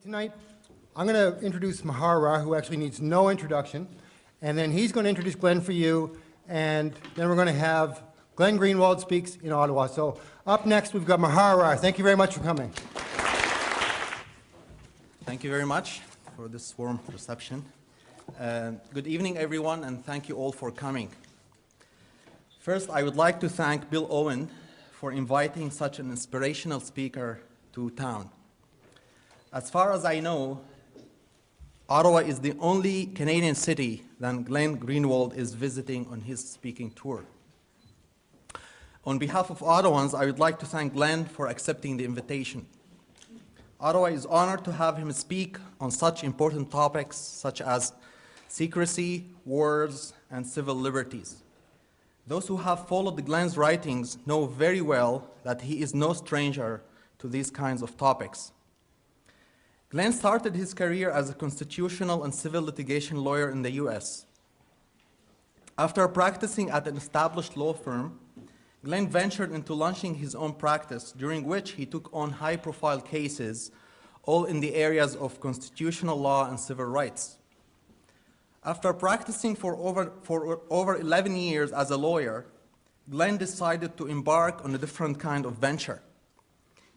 Tonight, I'm going to introduce Mahara, who actually needs no introduction, and then he's going to introduce Glenn for you, and then we're going to have Glenn Greenwald speaks in Ottawa. So up next, we've got Mahara. Thank you very much for coming. Thank you very much for this warm reception. Good evening, everyone, and thank you all for coming. First, I would like to thank Bill Owen for inviting such an inspirational speaker to town. As far as I know, Ottawa is the only Canadian city that Glenn Greenwald is visiting on his speaking tour. On behalf of Ottawans, I would like to thank Glenn for accepting the invitation. Ottawa is honored to have him speak on such important topics such as secrecy, wars, and civil liberties. Those who have followed Glenn's writings know very well that he is no stranger to these kinds of topics. Glenn started his career as a constitutional and civil litigation lawyer in the US. After practicing at an established law firm, Glenn ventured into launching his own practice, during which he took on high-profile cases, all in the areas of constitutional law and civil rights. After practicing for over 11 years as a lawyer, Glenn decided to embark on a different kind of venture.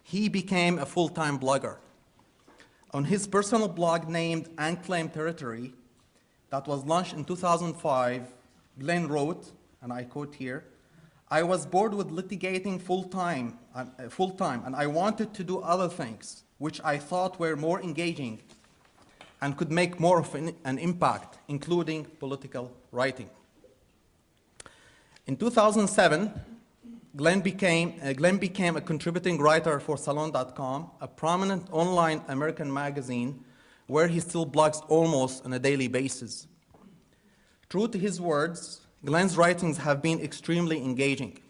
He became a full-time blogger. On his personal blog named Unclaimed Territory, that was launched in 2005, Glenn wrote, and I quote here, "I was bored with litigating full-time, and I wanted to do other things, which I thought were more engaging and could make more of an impact, including political writing." In 2007, Glenn became a contributing writer for Salon.com, a prominent online American magazine where he still blogs almost on a daily basis. True to his words, Glenn's writings have been extremely engaging.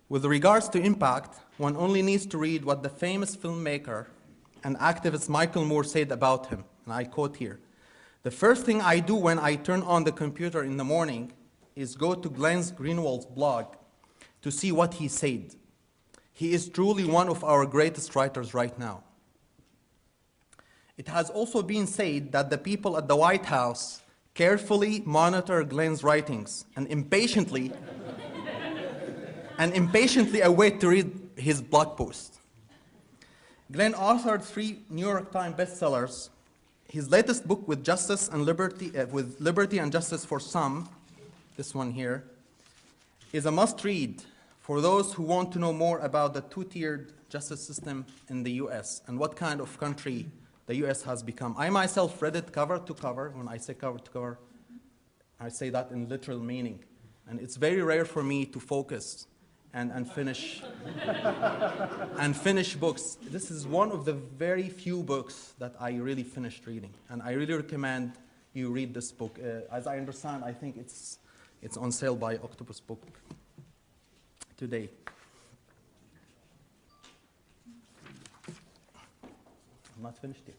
With regards to impact, one only needs to read what the famous filmmaker and activist Michael Moore said about him, and I quote here, "The first thing I do when I turn on the computer in the morning is go to Glenn Greenwald's blog to see what he said. He is truly one of our greatest writers right now." It has also been said that the people at the White House carefully monitor Glenn's writings and impatiently await to read his blog post. Glenn authored 3 New York Times bestsellers. His latest book, with Liberty and Justice for Some, this one here, is a must-read for those who want to know more about the 2-tiered justice system in the US and what kind of country the US has become. I myself read it cover to cover. When I say cover to cover, I say that in literal meaning. And it's very rare for me to focus and finish books. This is one of the very few books that I really finished reading. And I really recommend you read this book. As I understand, I think it's on sale by Octopus Book today. I'm not finished yet.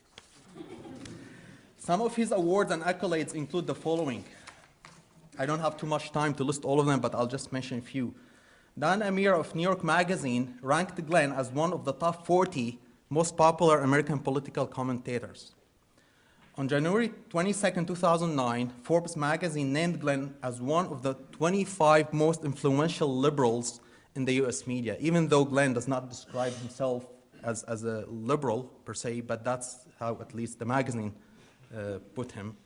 Some of his awards and accolades include the following. I don't have too much time to list all of them, but I'll just mention a few. Dan Amir of New York Magazine ranked Glenn as one of the top 40 most popular American political commentators. On January 22, 2009, Forbes magazine named Glenn as one of the 25 most influential liberals in the US media, even though Glenn does not describe himself as a liberal per se, but that's how at least the magazine put him.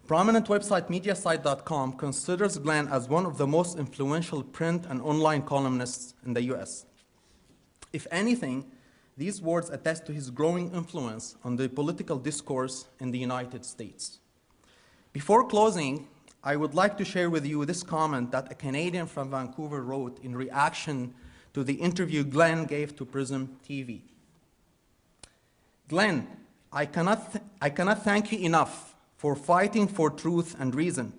Prominent website Mediasite.com considers Glenn as one of the most influential print and online columnists in the US. If anything, these words attest to his growing influence on the political discourse in the United States. Before closing, I would like to share with you this comment that a Canadian from Vancouver wrote in reaction to the interview Glenn gave to Prism TV. "Glenn, I cannot thank you enough for fighting for truth and reason,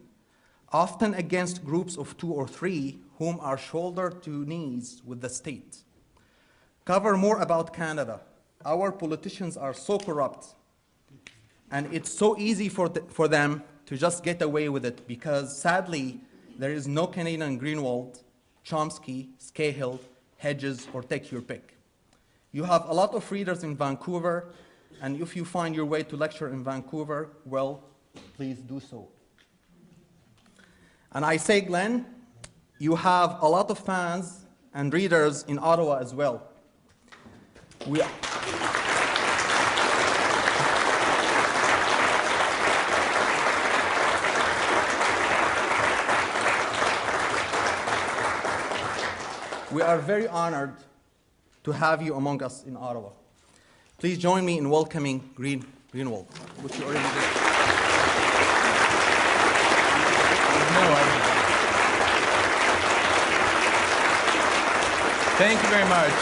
often against groups of 2 or 3 whom are shoulder to knees with the state. Cover more about Canada. Our politicians are so corrupt, and it's so easy for them to just get away with it because, sadly, there is no Canadian Greenwald, Chomsky, Scahill, Hedges, or take your pick. You have a lot of readers in Vancouver, And if you find your way to lecture in Vancouver, well, please do so. And I say, Glenn, you have a lot of fans and readers in Ottawa as well. We are very honored to have you among us in Ottawa. Please join me in welcoming Greenwald, which you already did. Thank you very much.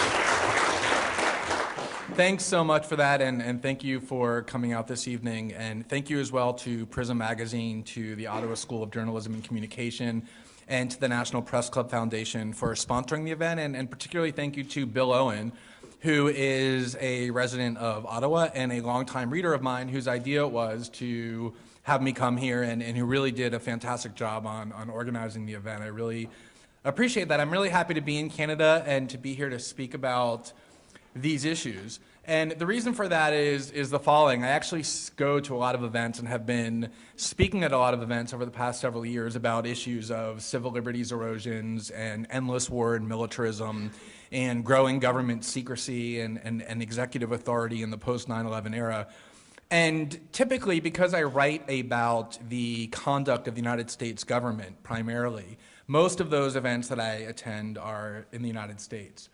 Thanks so much for that, and thank you for coming out this evening. And thank you as well to Prism Magazine, to the Ottawa School of Journalism and Communication, and to the National Press Club Foundation for sponsoring the event, and particularly thank you to Bill Owen, who is a resident of Ottawa and a longtime reader of mine, whose idea it was to have me come here, and who really did a fantastic job on organizing the event. I really appreciate that. I'm really happy to be in Canada and to be here to speak about these issues. And the reason for that is the following. I actually go to a lot of events and have been speaking at a lot of events over the past several years about issues of civil liberties erosions and endless war and militarism and growing government secrecy and executive authority in the post 9/11 era. And typically, because I write about the conduct of the United States government primarily, most of those events that I attend are in the United States.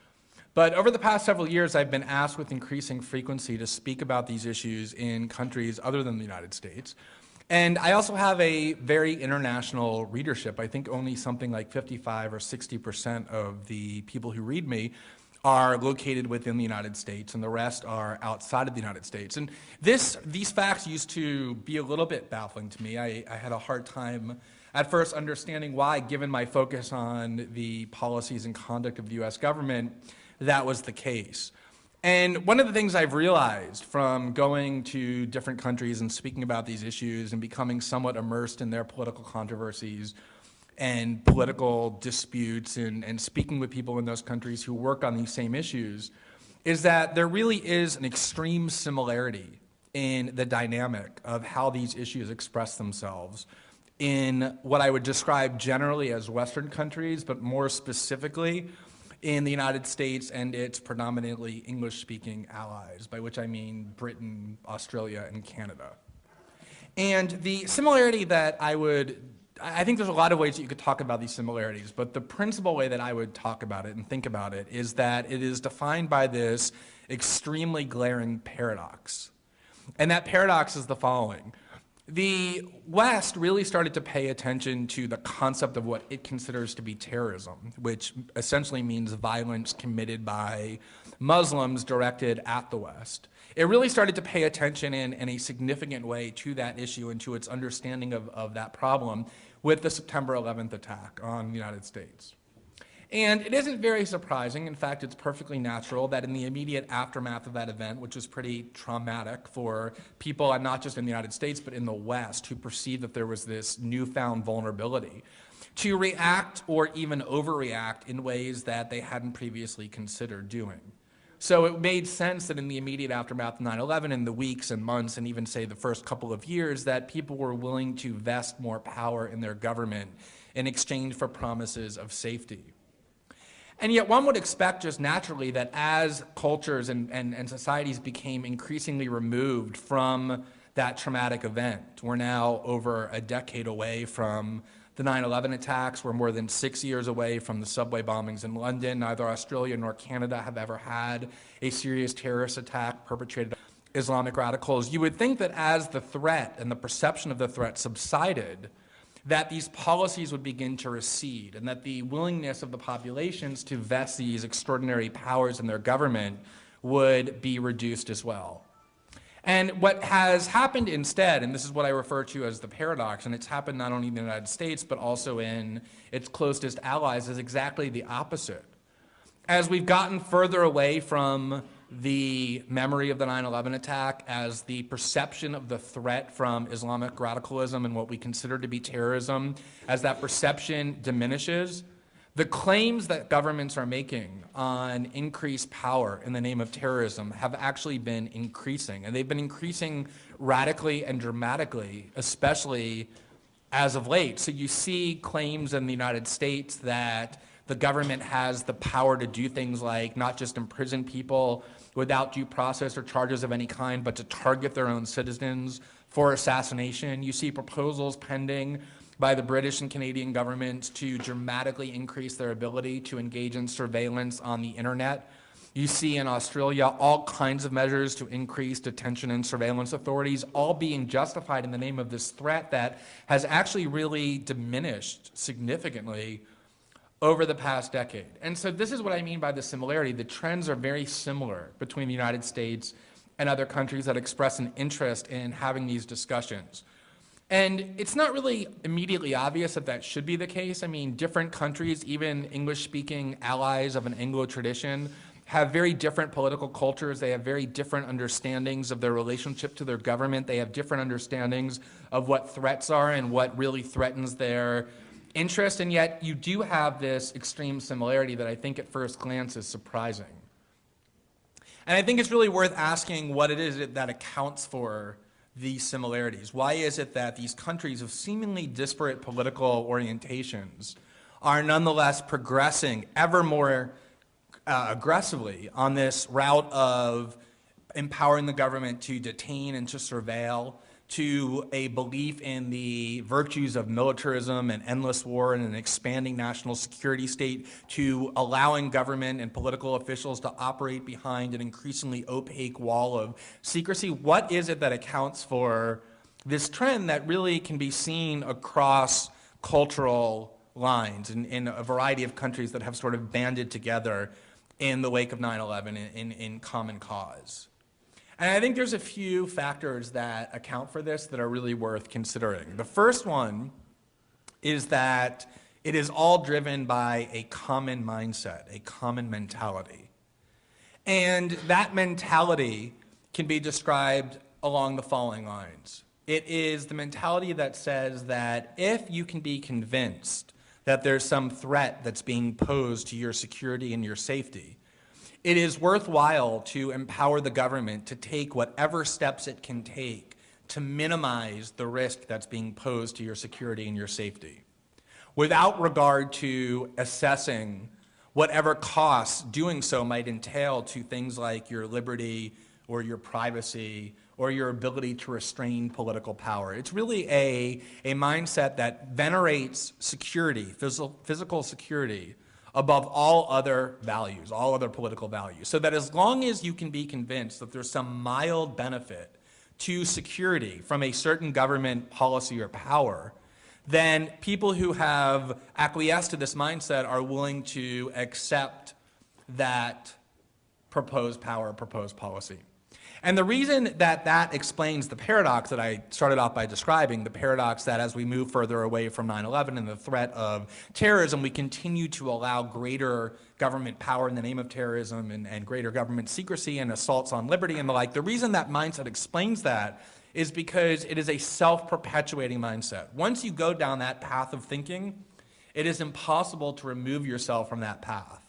But over the past several years, I've been asked with increasing frequency to speak about these issues in countries other than the United States. And I also have a very international readership. I think only something like 55 or 60% of the people who read me are located within the United States, and the rest are outside of the United States. And these facts used to be a little bit baffling to me. I had a hard time at first understanding why, given my focus on the policies and conduct of the US government, that was the case. And one of the things I've realized from going to different countries and speaking about these issues and becoming somewhat immersed in their political controversies and political disputes and speaking with people in those countries who work on these same issues is that there really is an extreme similarity in the dynamic of how these issues express themselves in what I would describe generally as Western countries, but more specifically in the United States and its predominantly English-speaking allies, by which I mean Britain, Australia, and Canada. And the similarity that I think there's a lot of ways that you could talk about these similarities, but the principal way that I would talk about it and think about it is that it is defined by this extremely glaring paradox. And that paradox is the following. The West really started to pay attention to the concept of what it considers to be terrorism, which essentially means violence committed by Muslims directed at the West. It really started to pay attention in a significant way to that issue and to its understanding of that problem with the September 11th attack on the United States. And it isn't very surprising, in fact, it's perfectly natural that in the immediate aftermath of that event, which was pretty traumatic for people, and not just in the United States, but in the West, who perceived that there was this newfound vulnerability, to react or even overreact in ways that they hadn't previously considered doing. So it made sense that in the immediate aftermath of 9/11, in the weeks and months and even say the first couple of years, that people were willing to vest more power in their government in exchange for promises of safety. And yet one would expect just naturally that as cultures and societies became increasingly removed from that traumatic event, we're now over a decade away from the 9/11 attacks, we're more than 6 years away from the subway bombings in London. Neither Australia nor Canada have ever had a serious terrorist attack perpetrated by Islamic radicals. You would think that as the threat and the perception of the threat subsided, that these policies would begin to recede and that the willingness of the populations to vest these extraordinary powers in their government would be reduced as well. And what has happened instead, and this is what I refer to as the paradox, and it's happened not only in the United States but also in its closest allies, is exactly the opposite. As we've gotten further away from the memory of the 9/11 attack, as the perception of the threat from Islamic radicalism and what we consider to be terrorism, as that perception diminishes, The claims that governments are making on increased power in the name of terrorism have actually been increasing, and they've been increasing radically and dramatically, especially as of late. So you see claims in the United States that the government has the power to do things like not just imprison people without due process or charges of any kind, but to target their own citizens for assassination. You see proposals pending by the British and Canadian governments to dramatically increase their ability to engage in surveillance on the internet. You see in Australia all kinds of measures to increase detention and surveillance authorities, all being justified in the name of this threat that has actually really diminished significantly over the past decade. And so this is what I mean by the similarity. The trends are very similar between the United States and other countries that express an interest in having these discussions. And it's not really immediately obvious that that should be the case. I mean, different countries, even English-speaking allies of an Anglo tradition, have very different political cultures. They have very different understandings of their relationship to their government. They have different understandings of what threats are and what really threatens their interest. And yet you do have this extreme similarity that I think at first glance is surprising. And I think it's really worth asking what it is that accounts for these similarities. Why is it that these countries of seemingly disparate political orientations are nonetheless progressing ever more aggressively on this route of empowering the government to detain and to surveil, to a belief in the virtues of militarism and endless war and an expanding national security state, to allowing government and political officials to operate behind an increasingly opaque wall of secrecy? What is it that accounts for this trend that really can be seen across cultural lines in a variety of countries that have sort of banded together in the wake of 9/11 in common cause? And I think there's a few factors that account for this that are really worth considering. The first one is that it is all driven by a common mindset, a common mentality. And that mentality can be described along the following lines. It is the mentality that says that if you can be convinced that there's some threat that's being posed to your security and your safety, it is worthwhile to empower the government to take whatever steps it can take to minimize the risk that's being posed to your security and your safety, without regard to assessing whatever costs doing so might entail to things like your liberty or your privacy or your ability to restrain political power. It's really a mindset that venerates security, physical security, above all other values, all other political values. So that as long as you can be convinced that there's some mild benefit to security from a certain government policy or power, then people who have acquiesced to this mindset are willing to accept that proposed power, proposed policy. And the reason that that explains the paradox that I started off by describing, the paradox that as we move further away from 9/11 and the threat of terrorism, we continue to allow greater government power in the name of terrorism and greater government secrecy and assaults on liberty and the like. The reason that mindset explains that is because it is a self-perpetuating mindset. Once you go down that path of thinking, it is impossible to remove yourself from that path.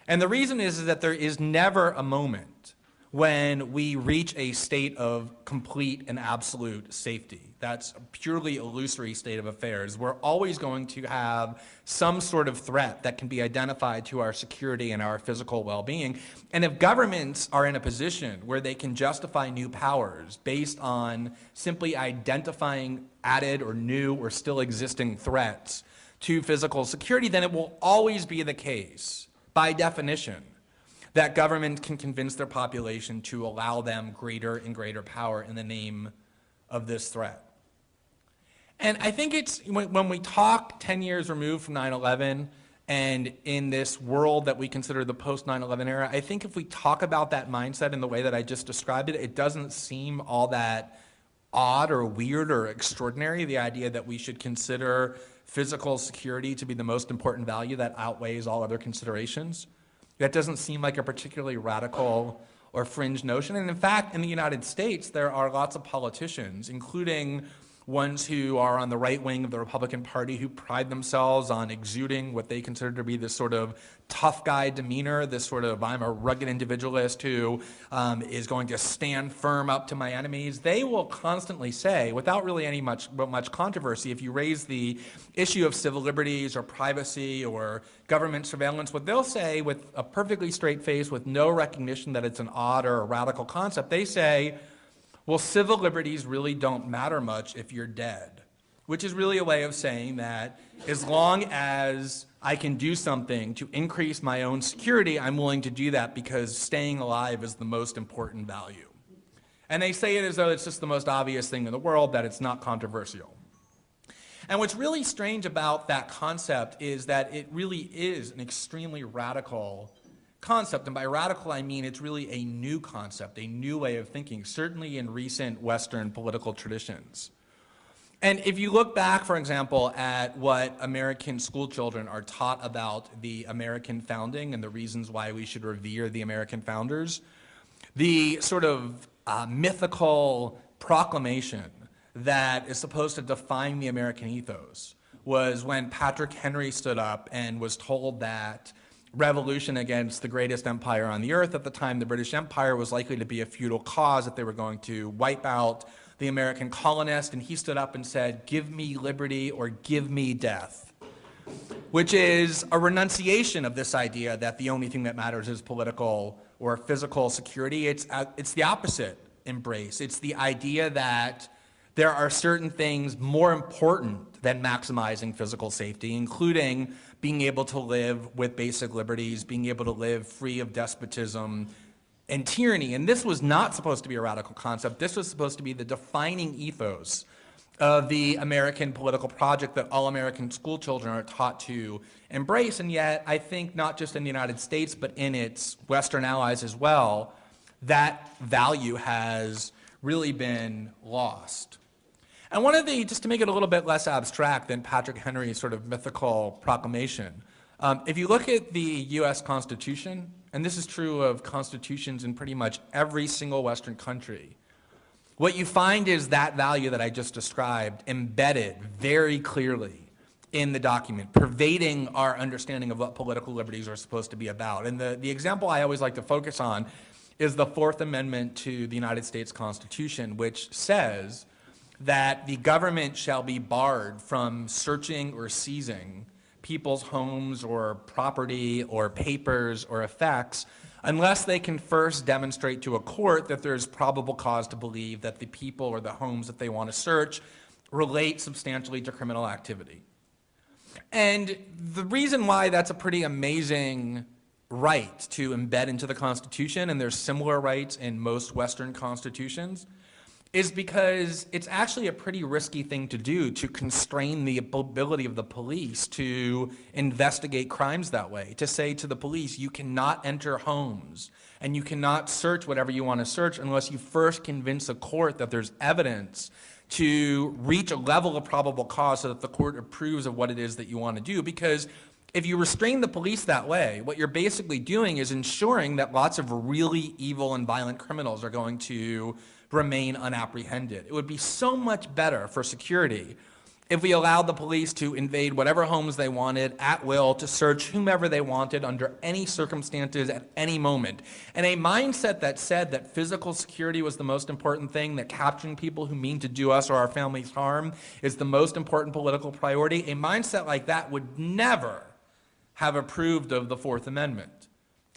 And the reason is that there is never a moment when we reach a state of complete and absolute safety. That's a purely illusory state of affairs. We're always going to have some sort of threat that can be identified to our security and our physical well-being. And if governments are in a position where they can justify new powers based on simply identifying added or new or still existing threats to physical security, then it will always be the case, by definition, that government can convince their population to allow them greater and greater power in the name of this threat. And I think it's, when we talk 10 years removed from 9/11 and in this world that we consider the post-9/11 era, I think if we talk about that mindset in the way that I just described it, it doesn't seem all that odd or weird or extraordinary, the idea that we should consider physical security to be the most important value that outweighs all other considerations. That doesn't seem like a particularly radical or fringe notion. And in fact, in the United States, there are lots of politicians, including ones who are on the right wing of the Republican Party who pride themselves on exuding what they consider to be this sort of tough guy demeanor, this sort of I'm a rugged individualist who is going to stand firm up to my enemies. They will constantly say, without really any much controversy, if you raise the issue of civil liberties or privacy or government surveillance, what they'll say with a perfectly straight face, with no recognition that it's an odd or a radical concept, they say, well, civil liberties really don't matter much if you're dead, which is really a way of saying that as long as I can do something to increase my own security, I'm willing to do that because staying alive is the most important value. And they say it as though it's just the most obvious thing in the world, that it's not controversial. And what's really strange about that concept is that it really is an extremely radical concept, and by radical I mean it's really a new concept, a new way of thinking, certainly in recent Western political traditions. And if you look back, for example, at what American school children are taught about the American founding and the reasons why we should revere the American founders, the sort of mythical proclamation that is supposed to define the American ethos was when Patrick Henry stood up and was told that revolution against the greatest empire on the earth at the time, the British Empire, was likely to be a futile cause, that they were going to wipe out the American colonist, and he stood up and said, "Give me liberty or give me death," which is a renunciation of this idea that the only thing that matters is political or physical security. It's the opposite embrace. It's the idea that there are certain things more important than maximizing physical safety, including being able to live with basic liberties, being able to live free of despotism and tyranny. And this was not supposed to be a radical concept. This was supposed to be the defining ethos of the American political project that all American school children are taught to embrace. And yet, I think not just in the United States, but in its Western allies as well, that value has really been lost. And one of the, just to make it a little bit less abstract than Patrick Henry's sort of mythical proclamation, if you look at the US Constitution, and this is true of constitutions in pretty much every single Western country, what you find is that value that I just described embedded very clearly in the document, pervading our understanding of what political liberties are supposed to be about. And the example I always like to focus on is the Fourth Amendment to the United States Constitution, which says that the government shall be barred from searching or seizing people's homes or property or papers or effects unless they can first demonstrate to a court that there's probable cause to believe that the people or the homes that they want to search relate substantially to criminal activity. And the reason why that's a pretty amazing right to embed into the Constitution, and there's similar rights in most Western constitutions, is because it's actually a pretty risky thing to do, to constrain the ability of the police to investigate crimes that way, to say to the police, you cannot enter homes and you cannot search whatever you want to search unless you first convince a court that there's evidence to reach a level of probable cause so that the court approves of what it is that you want to do. Because if you restrain the police that way, what you're basically doing is ensuring that lots of really evil and violent criminals are going to remain unapprehended. It would be so much better for security if we allowed the police to invade whatever homes they wanted at will, to search whomever they wanted under any circumstances at any moment. And a mindset that said that physical security was the most important thing, that capturing people who mean to do us or our families harm is the most important political priority, a mindset like that would never have approved of the Fourth Amendment.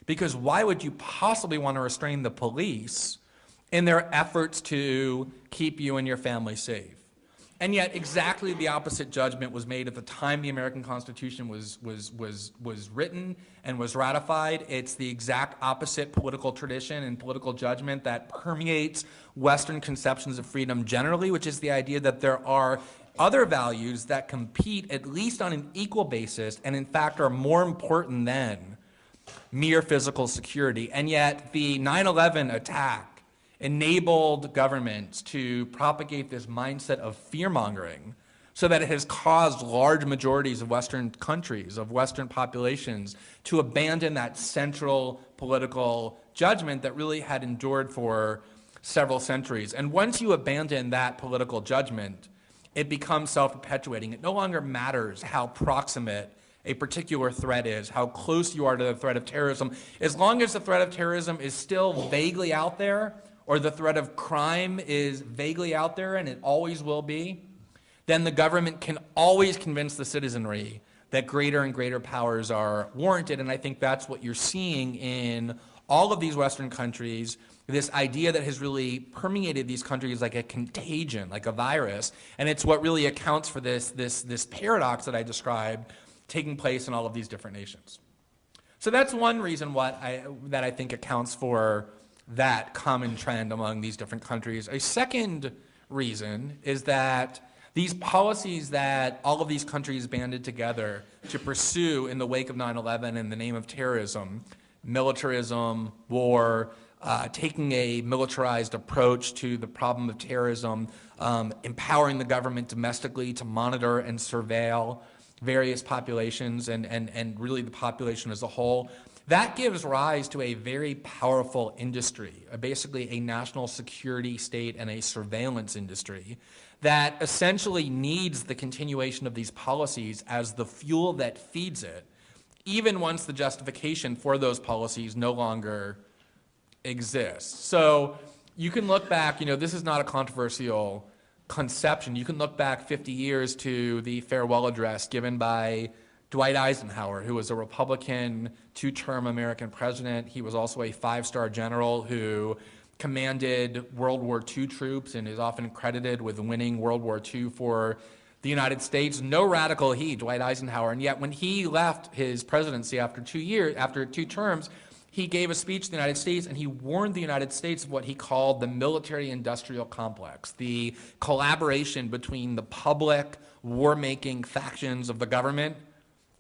Because why would you possibly want to restrain the police in their efforts to keep you and your family safe? And yet exactly the opposite judgment was made at the time the American Constitution was written and was ratified. It's the exact opposite political tradition and political judgment that permeates Western conceptions of freedom generally, which is the idea that there are other values that compete at least on an equal basis and in fact are more important than mere physical security. And yet the 9/11 attack enabled governments to propagate this mindset of fear-mongering so that it has caused large majorities of Western countries, of Western populations, to abandon that central political judgment that really had endured for several centuries. And once you abandon that political judgment, it becomes self-perpetuating. It no longer matters how proximate a particular threat is, how close you are to the threat of terrorism. As long as the threat of terrorism is still vaguely out there, or the threat of crime is vaguely out there, and it always will be, then the government can always convince the citizenry that greater and greater powers are warranted. And I think that's what you're seeing in all of these Western countries, this idea that has really permeated these countries like a contagion, like a virus. And it's what really accounts for this paradox that I described taking place in all of these different nations. So that's one reason that I think accounts for that common trend among these different countries. A second reason is that these policies that all of these countries banded together to pursue in the wake of 9/11 in the name of terrorism, militarism, war, taking a militarized approach to the problem of terrorism, empowering the government domestically to monitor and surveil various populations and really the population as a whole, that gives rise to a very powerful industry, basically a national security state and a surveillance industry that essentially needs the continuation of these policies as the fuel that feeds it, even once the justification for those policies no longer exists. So you can look back, this is not a controversial conception. You can look back 50 years to the farewell address given by Dwight Eisenhower, who was a Republican, two-term American president. He was also a five-star general who commanded World War II troops and is often credited with winning World War II for the United States. No radical he, Dwight Eisenhower, and yet when he left his presidency after 2 terms, he gave a speech to the United States and he warned the United States of what he called the military-industrial complex, the collaboration between the public war-making factions of the government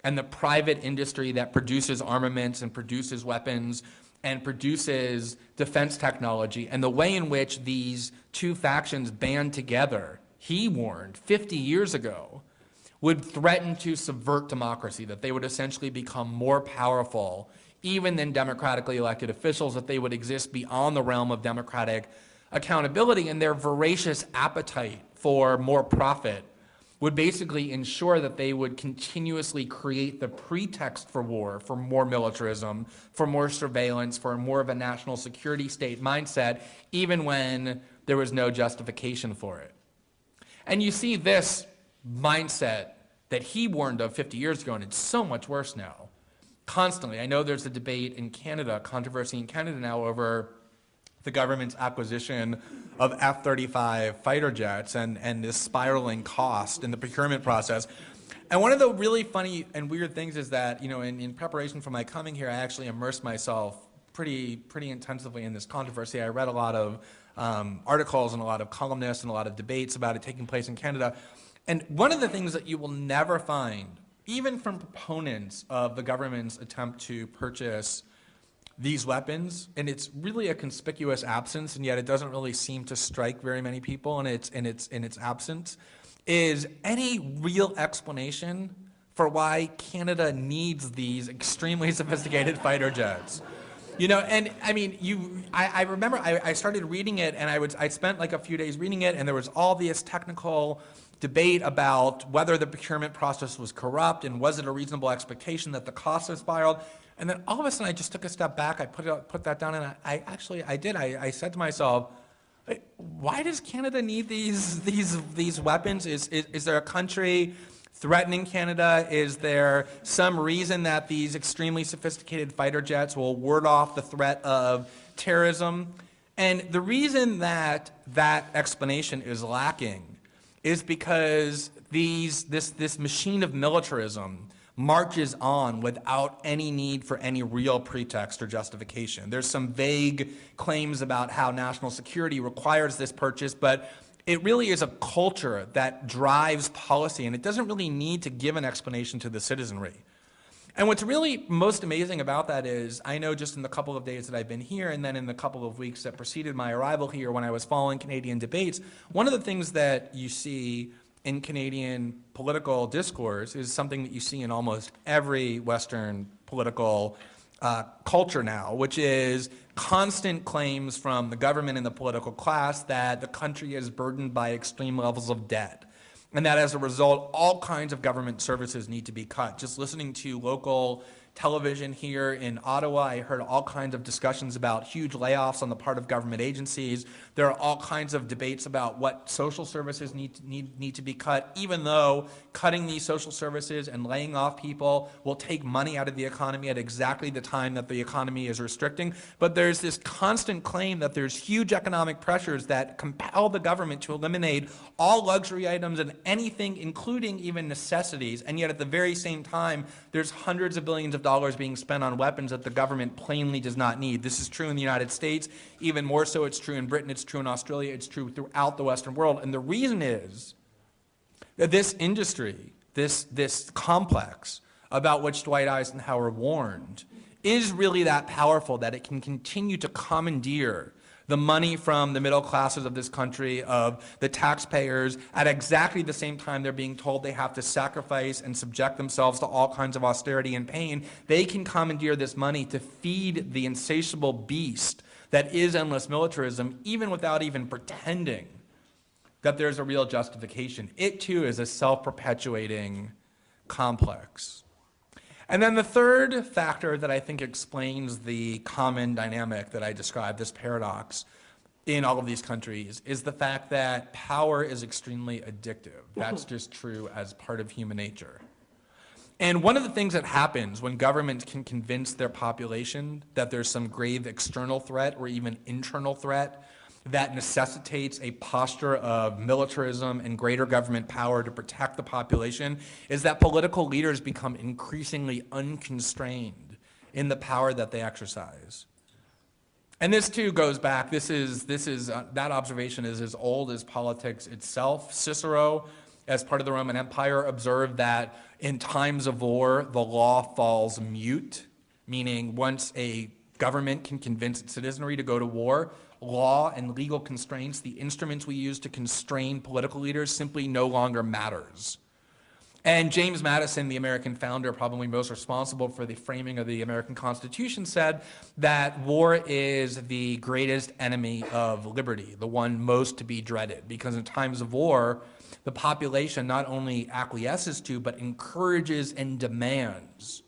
and the private industry that produces armaments and produces weapons and produces defense technology, and the way in which these two factions band together, he warned 50 years ago, would threaten to subvert democracy, that they would essentially become more powerful even than democratically elected officials, that they would exist beyond the realm of democratic accountability, and their voracious appetite for more profit would basically ensure that they would continuously create the pretext for war, for more militarism, for more surveillance, for more of a national security state mindset, even when there was no justification for it. And you see this mindset that he warned of 50 years ago, and it's so much worse now, constantly. I know there's a debate in Canada, controversy in Canada now over the government's acquisition of F-35 fighter jets and this spiraling cost in the procurement process. And one of the really funny and weird things is that, in preparation for my coming here, I actually immersed myself pretty intensively in this controversy. I read a lot of articles and a lot of columnists and a lot of debates about it taking place in Canada. And one of the things that you will never find, even from proponents of the government's attempt to purchase these weapons, and it's really a conspicuous absence, and yet it doesn't really seem to strike very many people in its absence, is any real explanation for why Canada needs these extremely sophisticated fighter jets. And I mean, I remember I started reading it, and I spent like a few days reading it, and there was all this technical debate about whether the procurement process was corrupt and was it a reasonable expectation that the costs had spiraled. And then all of a sudden I just took a step back, I put that down, and I said to myself, why does Canada need these weapons? Is there a country threatening Canada? Is there some reason that these extremely sophisticated fighter jets will ward off the threat of terrorism? And the reason that explanation is lacking is because this machine of militarism marches on without any need for any real pretext or justification. There's some vague claims about how national security requires this purchase, but it really is a culture that drives policy, and it doesn't really need to give an explanation to the citizenry. And what's really most amazing about that is, I know just in the couple of days that I've been here, and then in the couple of weeks that preceded my arrival here when I was following Canadian debates, one of the things that you see in Canadian political discourse is something that you see in almost every Western political culture now, which is constant claims from the government and the political class that the country is burdened by extreme levels of debt, and that as a result, all kinds of government services need to be cut. Just listening to local television here in Ottawa, I heard all kinds of discussions about huge layoffs on the part of government agencies. There are all kinds of debates about what social services need to be cut, even though cutting these social services and laying off people will take money out of the economy at exactly the time that the economy is restricting. But there's this constant claim that there's huge economic pressures that compel the government to eliminate all luxury items and anything, including even necessities, and yet at the very same time, there's hundreds of billions of dollars being spent on weapons that the government plainly does not need. This is true in the United States. Even more so, it's true in Britain, it's true in Australia, it's true throughout the Western world. And the reason is that this industry, this complex about which Dwight Eisenhower warned, is really that powerful that it can continue to commandeer the money from the middle classes of this country, of the taxpayers, at exactly the same time they're being told they have to sacrifice and subject themselves to all kinds of austerity and pain. They can commandeer this money to feed the insatiable beast that is endless militarism, even without even pretending that there's a real justification. It too is a self-perpetuating complex. And then the third factor that I think explains the common dynamic that I described, this paradox in all of these countries, is the fact that power is extremely addictive. That's just true as part of human nature. And one of the things that happens when governments can convince their population that there's some grave external threat or even internal threat that necessitates a posture of militarism and greater government power to protect the population is that political leaders become increasingly unconstrained in the power that they exercise. And this too goes back, that observation is as old as politics itself. Cicero, as part of the Roman Empire, observed that in times of war, the law falls mute, meaning once a government can convince its citizenry to go to war, law and legal constraints, the instruments we use to constrain political leaders, simply no longer matters. And James Madison, the American founder, probably most responsible for the framing of the American Constitution, said that war is the greatest enemy of liberty, the one most to be dreaded, because in times of war, the population not only acquiesces to, but encourages and demands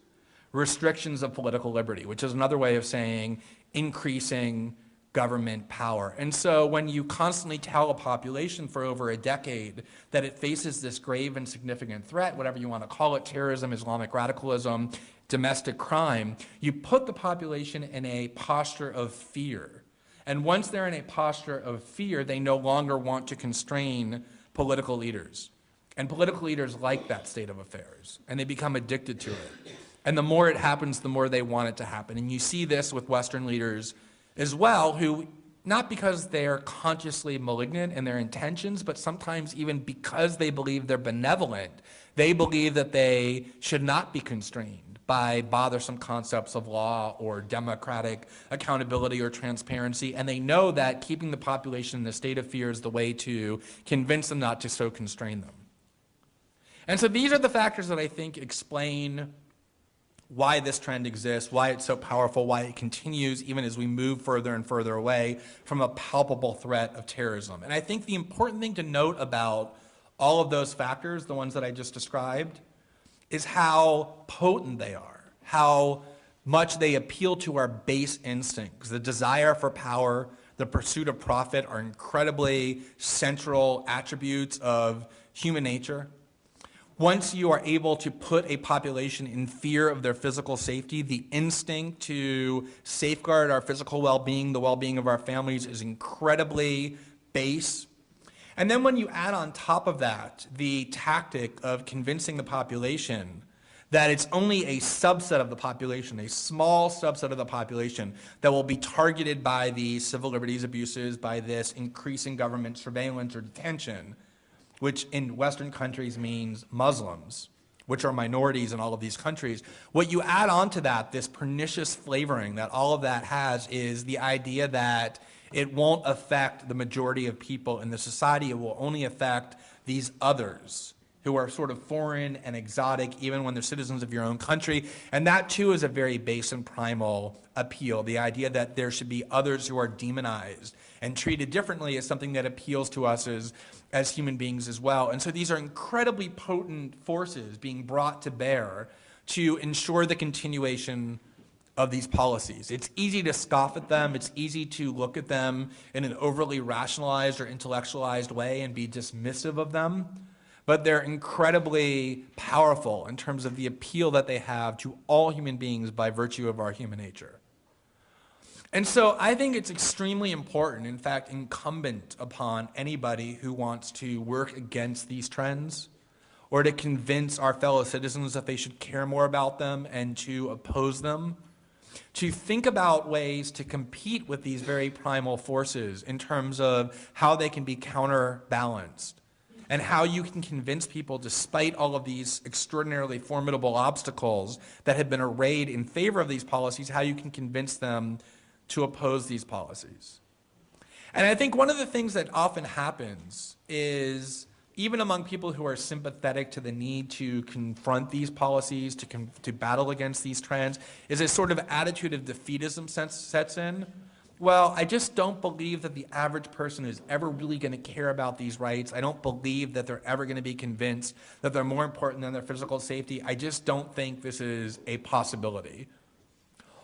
restrictions of political liberty, which is another way of saying increasing government power. And so when you constantly tell a population for over a decade that it faces this grave and significant threat, whatever you want to call it, terrorism, Islamic radicalism, domestic crime, you put the population in a posture of fear. And once they're in a posture of fear, they no longer want to constrain political leaders. And political leaders like that state of affairs, and they become addicted to it. And the more it happens, the more they want it to happen. And you see this with Western leaders as well, who, not because they're consciously malignant in their intentions, but sometimes even because they believe they're benevolent, they believe that they should not be constrained by bothersome concepts of law or democratic accountability or transparency, and they know that keeping the population in a state of fear is the way to convince them not to so constrain them. And so these are the factors that I think explain why this trend exists, why it's so powerful, why it continues even as we move further and further away from a palpable threat of terrorism. And I think the important thing to note about all of those factors, the ones that I just described, is how potent they are, how much they appeal to our base instincts. The desire for power, the pursuit of profit are incredibly central attributes of human nature. Once you are able to put a population in fear of their physical safety, the instinct to safeguard our physical well-being, the well-being of our families, is incredibly base. And then when you add on top of that the tactic of convincing the population that it's only a subset of the population, a small subset of the population, that will be targeted by these civil liberties abuses, by this increasing government surveillance or detention, which in Western countries means Muslims, which are minorities in all of these countries. What you add on to that, this pernicious flavoring that all of that has, is the idea that it won't affect the majority of people in the society. It will only affect these others who are sort of foreign and exotic, even when they're citizens of your own country. And that too is a very base and primal appeal. The idea that there should be others who are demonized and treated differently is something that appeals to us as human beings as well. And so these are incredibly potent forces being brought to bear to ensure the continuation of these policies. It's easy to scoff at them. It's easy to look at them in an overly rationalized or intellectualized way and be dismissive of them. But they're incredibly powerful in terms of the appeal that they have to all human beings by virtue of our human nature. And so I think it's extremely important, in fact, incumbent upon anybody who wants to work against these trends or to convince our fellow citizens that they should care more about them and to oppose them, to think about ways to compete with these very primal forces in terms of how they can be counterbalanced and how you can convince people, despite all of these extraordinarily formidable obstacles that have been arrayed in favor of these policies, how you can convince them to oppose these policies. And I think one of the things that often happens is, even among people who are sympathetic to the need to confront these policies, to battle against these trends, is a sort of attitude of defeatism sets in. Well, I just don't believe that the average person is ever really going to care about these rights. I don't believe that they're ever going to be convinced that they're more important than their physical safety. I just don't think this is a possibility.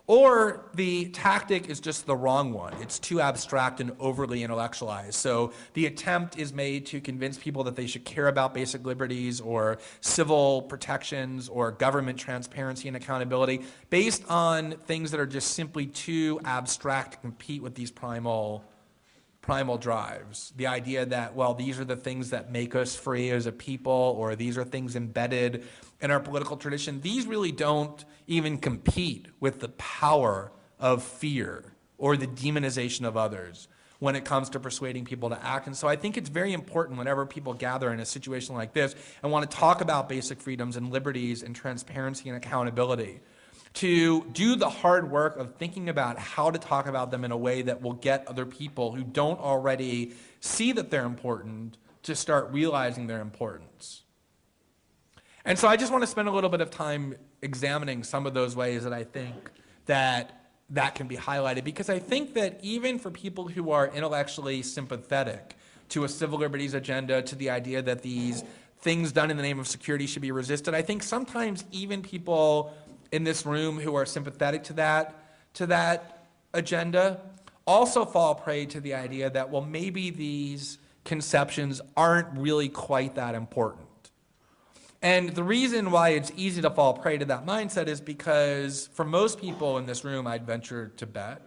Or the tactic is just the wrong one. It's too abstract and overly intellectualized. So the attempt is made to convince people that they should care about basic liberties or civil protections or government transparency and accountability based on things that are just simply too abstract to compete with these primal drives. The idea that, well, these are the things that make us free as a people, or these are things embedded in our political tradition. These really don't even compete with the power of fear or the demonization of others when it comes to persuading people to act. And so I think it's very important whenever people gather in a situation like this and want to talk about basic freedoms and liberties and transparency and accountability, to do the hard work of thinking about how to talk about them in a way that will get other people who don't already see that they're important to start realizing their importance. And so I just want to spend a little bit of time examining some of those ways that I think that can be highlighted, because I think that even for people who are intellectually sympathetic to a civil liberties agenda, to the idea that these things done in the name of security should be resisted, I think sometimes even people in this room who are sympathetic to that agenda also fall prey to the idea that, well, maybe these conceptions aren't really quite that important. And the reason why it's easy to fall prey to that mindset is because for most people in this room, I'd venture to bet,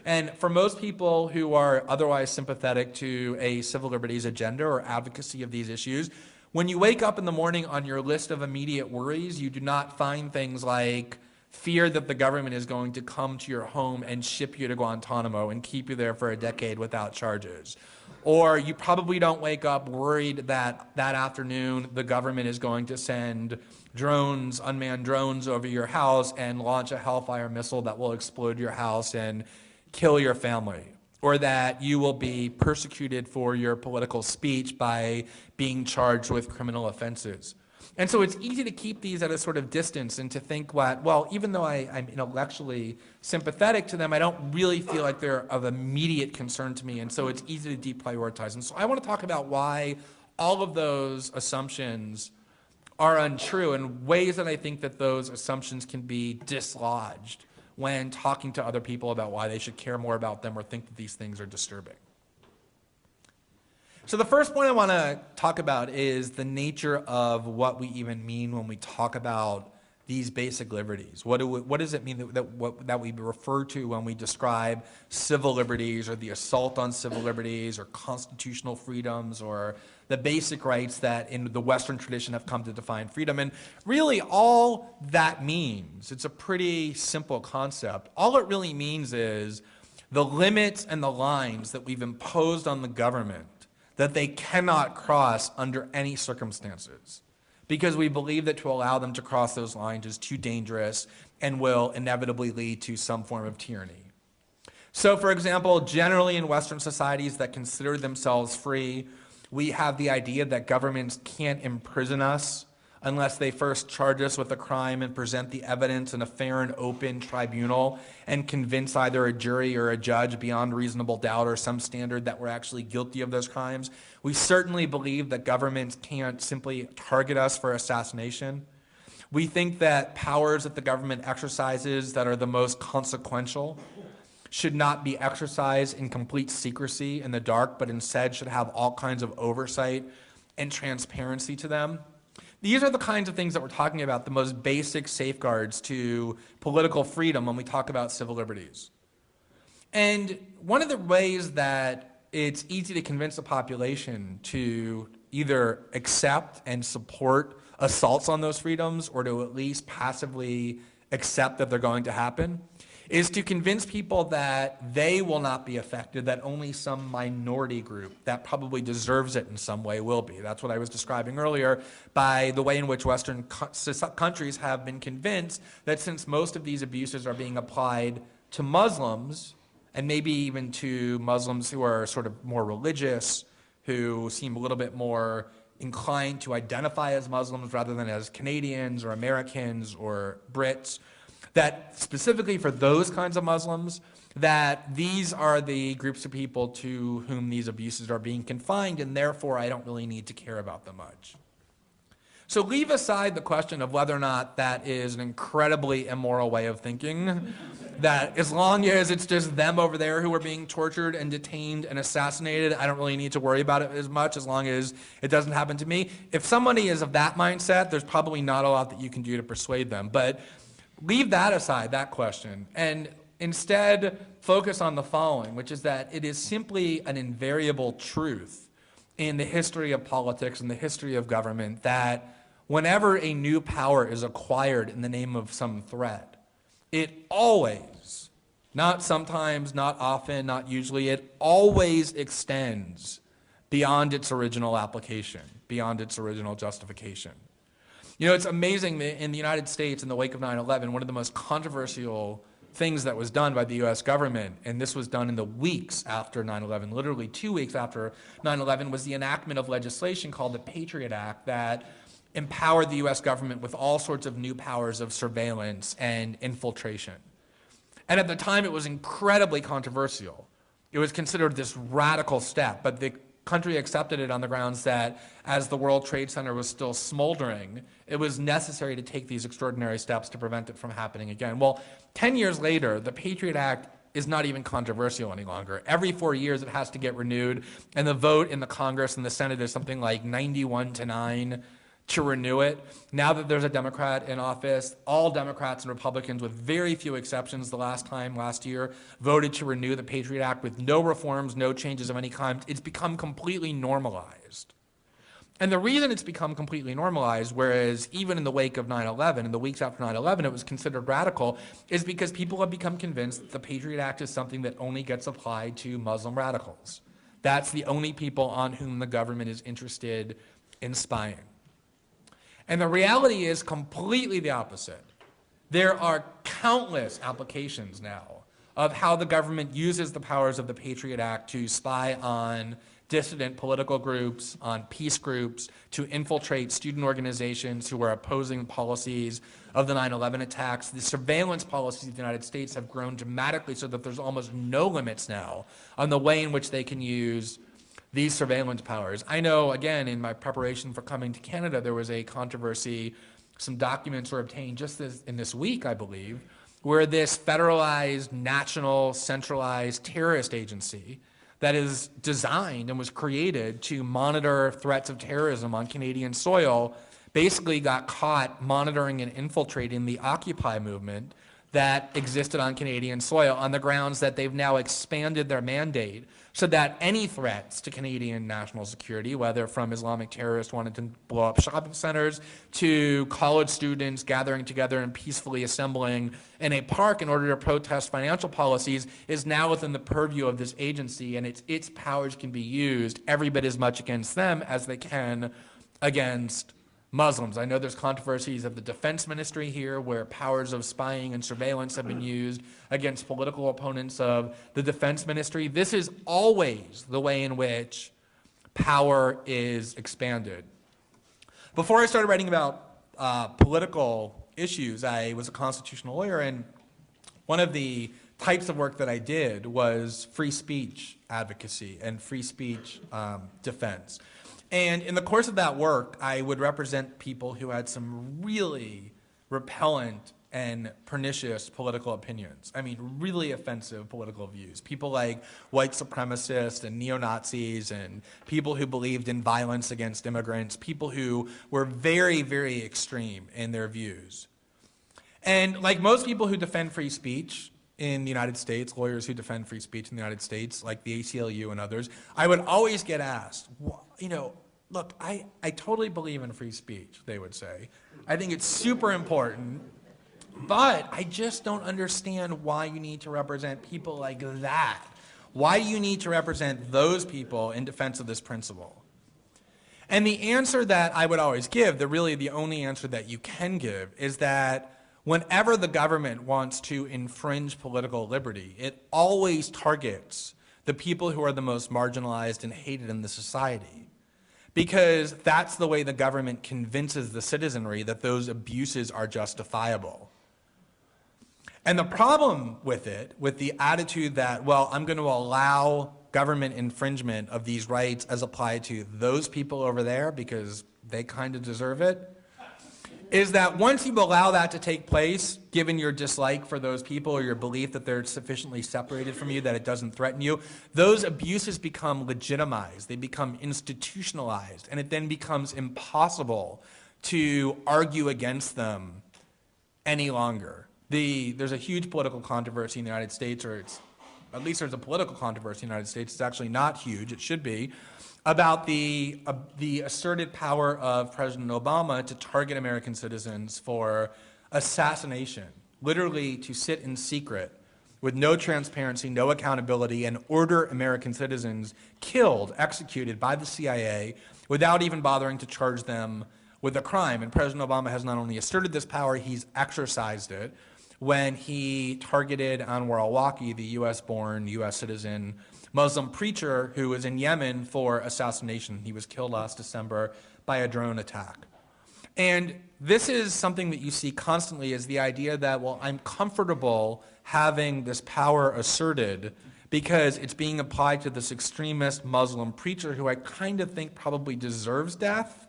and for most people who are otherwise sympathetic to a civil liberties agenda or advocacy of these issues, when you wake up in the morning on your list of immediate worries, you do not find things like fear that the government is going to come to your home and ship you to Guantanamo and keep you there for a decade without charges. Or you probably don't wake up worried that that afternoon the government is going to send drones, unmanned drones, over your house and launch a Hellfire missile that will explode your house and kill your family. Or that you will be persecuted for your political speech by being charged with criminal offenses. And so it's easy to keep these at a sort of distance and to think, well, even though I'm intellectually sympathetic to them, I don't really feel like they're of immediate concern to me, and so it's easy to deprioritize. And so I want to talk about why all of those assumptions are untrue and ways that I think that those assumptions can be dislodged when talking to other people about why they should care more about them or think that these things are disturbing. So the first point I want to talk about is the nature of what we even mean when we talk about these basic liberties. What does it mean that we refer to when we describe civil liberties or the assault on civil liberties or constitutional freedoms or the basic rights that in the Western tradition have come to define freedom? And really all that means, it's a pretty simple concept. All it really means is the limits and the lines that we've imposed on the government that they cannot cross under any circumstances, because we believe that to allow them to cross those lines is too dangerous and will inevitably lead to some form of tyranny. So, for example, generally in Western societies that consider themselves free, We have the idea that governments can't imprison us unless they first charge us with a crime and present the evidence in a fair and open tribunal and convince either a jury or a judge beyond reasonable doubt or some standard that we're actually guilty of those crimes. We certainly believe that governments can't simply target us for assassination. We think that powers that the government exercises that are the most consequential should not be exercised in complete secrecy in the dark, but instead should have all kinds of oversight and transparency to them. These are the kinds of things that we're talking about, the most basic safeguards to political freedom when we talk about civil liberties. And one of the ways that it's easy to convince the population to either accept and support assaults on those freedoms or to at least passively accept that they're going to happen is to convince people that they will not be affected, that only some minority group that probably deserves it in some way will be. That's what I was describing earlier by the way in which Western countries have been convinced that since most of these abuses are being applied to Muslims, and maybe even to Muslims who are sort of more religious, who seem a little bit more inclined to identify as Muslims rather than as Canadians or Americans or Brits, that specifically for those kinds of Muslims, that these are the groups of people to whom these abuses are being confined, and therefore I don't really need to care about them much. So leave aside the question of whether or not that is an incredibly immoral way of thinking, that as long as it's just them over there who are being tortured and detained and assassinated, I don't really need to worry about it as much as long as it doesn't happen to me. If somebody is of that mindset, there's probably not a lot that you can do to persuade them. But leave that aside, that question, and instead focus on the following, which is that it is simply an invariable truth in the history of politics and the history of government that whenever a new power is acquired in the name of some threat, it always, not sometimes, not often, not usually, it always extends beyond its original application, beyond its original justification. You know, it's amazing that in the United States, in the wake of 9/11, one of the most controversial things that was done by the US government, and this was done in the weeks after 9/11, literally 2 weeks after 9/11, was the enactment of legislation called the Patriot Act that empowered the US government with all sorts of new powers of surveillance and infiltration. And at the time, it was incredibly controversial. It was considered this radical step, but the country accepted it on the grounds that as the World Trade Center was still smoldering, it was necessary to take these extraordinary steps to prevent it from happening again. Well, 10 years later, the Patriot Act is not even controversial any longer. Every 4 years it has to get renewed, and the vote in the Congress and the Senate is something like 91-9 to renew it. Now that there's a Democrat in office, all Democrats and Republicans, with very few exceptions the last year, voted to renew the Patriot Act with no reforms, no changes of any kind. It's become completely normalized. And the reason it's become completely normalized, whereas even in the wake of 9/11, in the weeks after 9/11, it was considered radical, is because people have become convinced that the Patriot Act is something that only gets applied to Muslim radicals. That's the only people on whom the government is interested in spying. And the reality is completely the opposite. There are countless applications now of how the government uses the powers of the Patriot Act to spy on dissident political groups, on peace groups, to infiltrate student organizations who are opposing policies of the 9/11 attacks. The surveillance policies of the United States have grown dramatically so that there's almost no limits now on the way in which they can use these surveillance powers. I know, again, in my preparation for coming to Canada, there was a controversy. Some documents were obtained just in this week, I believe, where this federalized, national, centralized terrorist agency that is designed and was created to monitor threats of terrorism on Canadian soil basically got caught monitoring and infiltrating the Occupy movement that existed on Canadian soil on the grounds that they've now expanded their mandate so that any threats to Canadian national security, whether from Islamic terrorists wanting to blow up shopping centers to college students gathering together and peacefully assembling in a park in order to protest financial policies, is now within the purview of this agency, and its powers can be used every bit as much against them as they can against Muslims. I know there's controversies of the defense ministry here where powers of spying and surveillance have been used against political opponents of the defense ministry. This is always the way in which power is expanded. Before I started writing about political issues, I was a constitutional lawyer, and one of the types of work that I did was free speech advocacy and free speech defense. And in the course of that work, I would represent people who had some really repellent and pernicious political opinions. I mean, really offensive political views. People like white supremacists and neo-Nazis and people who believed in violence against immigrants, people who were very, very extreme in their views. And like most people who defend free speech in the United States, lawyers who defend free speech in the United States, like the ACLU and others, I would always get asked, you know, look, I totally believe in free speech, they would say. I think it's super important, but I just don't understand why you need to represent people like that. Why do you need to represent those people in defense of this principle? And the answer that I would always give, really the only answer that you can give, is that whenever the government wants to infringe political liberty, it always targets the people who are the most marginalized and hated in the society. Because that's the way the government convinces the citizenry that those abuses are justifiable. And the problem with it, with the attitude that, well, I'm going to allow government infringement of these rights as applied to those people over there because they kind of deserve it, is that once you allow that to take place, given your dislike for those people or your belief that they're sufficiently separated from you that it doesn't threaten you, those abuses become legitimized, they become institutionalized, and it then becomes impossible to argue against them any longer. There's a huge political controversy in the United States, or at least there's a political controversy in the United States, it's actually not huge, it should be, about the asserted power of President Obama to target American citizens for assassination, literally to sit in secret with no transparency, no accountability, and order American citizens killed, executed by the CIA without even bothering to charge them with a crime. And President Obama has not only asserted this power, he's exercised it when he targeted Anwar al-Awlaki, the US-born, US citizen Muslim preacher who was in Yemen for assassination. He was killed last December by a drone attack. And this is something that you see constantly, is the idea that, well, I'm comfortable having this power asserted because it's being applied to this extremist Muslim preacher who I kind of think probably deserves death.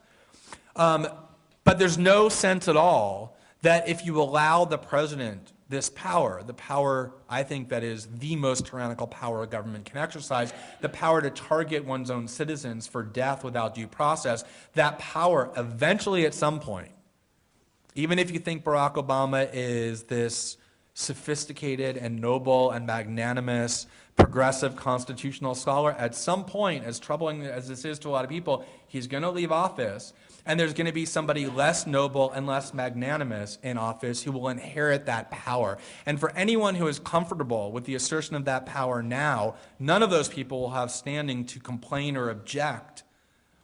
But there's no sense at all that if you allow the president this power, the power I think that is the most tyrannical power a government can exercise, the power to target one's own citizens for death without due process, that power eventually at some point, even if you think Barack Obama is this sophisticated and noble and magnanimous progressive constitutional scholar, at some point, as troubling as this is to a lot of people, he's going to leave office, and there's going to be somebody less noble and less magnanimous in office who will inherit that power. And for anyone who is comfortable with the assertion of that power now, none of those people will have standing to complain or object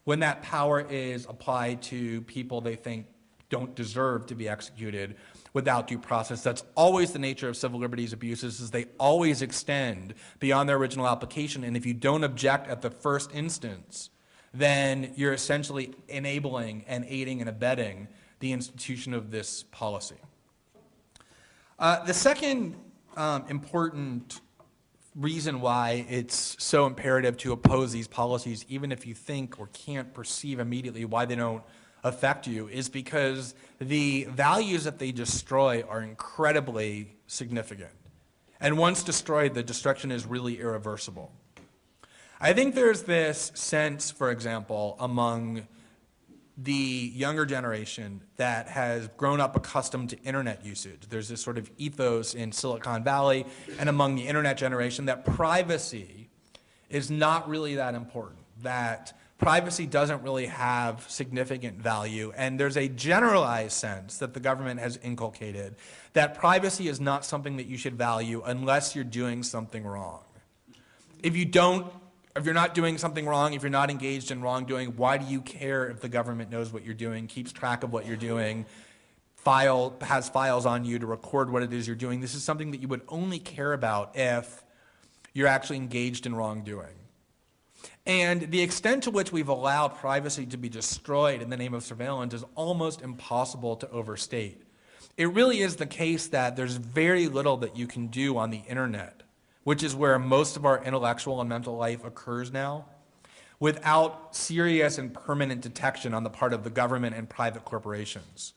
when that power is applied to people they think don't deserve to be executed without due process. That's always the nature of civil liberties abuses, is they always extend beyond their original application, and if you don't object at the first instance, then you're essentially enabling and aiding and abetting the institution of this policy. The second important reason why it's so imperative to oppose these policies, even if you think or can't perceive immediately why they don't affect you, is because the values that they destroy are incredibly significant. And once destroyed, the destruction is really irreversible. I think there's this sense, for example, among the younger generation that has grown up accustomed to internet usage. There's this sort of ethos in Silicon Valley and among the internet generation that privacy is not really that important, that privacy doesn't really have significant value, and there's a generalized sense that the government has inculcated that privacy is not something that you should value unless you're doing something wrong. If you're not doing something wrong, if you're not engaged in wrongdoing, why do you care if the government knows what you're doing, keeps track of what you're doing, has files on you to record what it is you're doing? This is something that you would only care about if you're actually engaged in wrongdoing. And the extent to which we've allowed privacy to be destroyed in the name of surveillance is almost impossible to overstate. It really is the case that there's very little that you can do on the internet, which is where most of our intellectual and mental life occurs now, without serious and permanent detection on the part of the government and private corporations.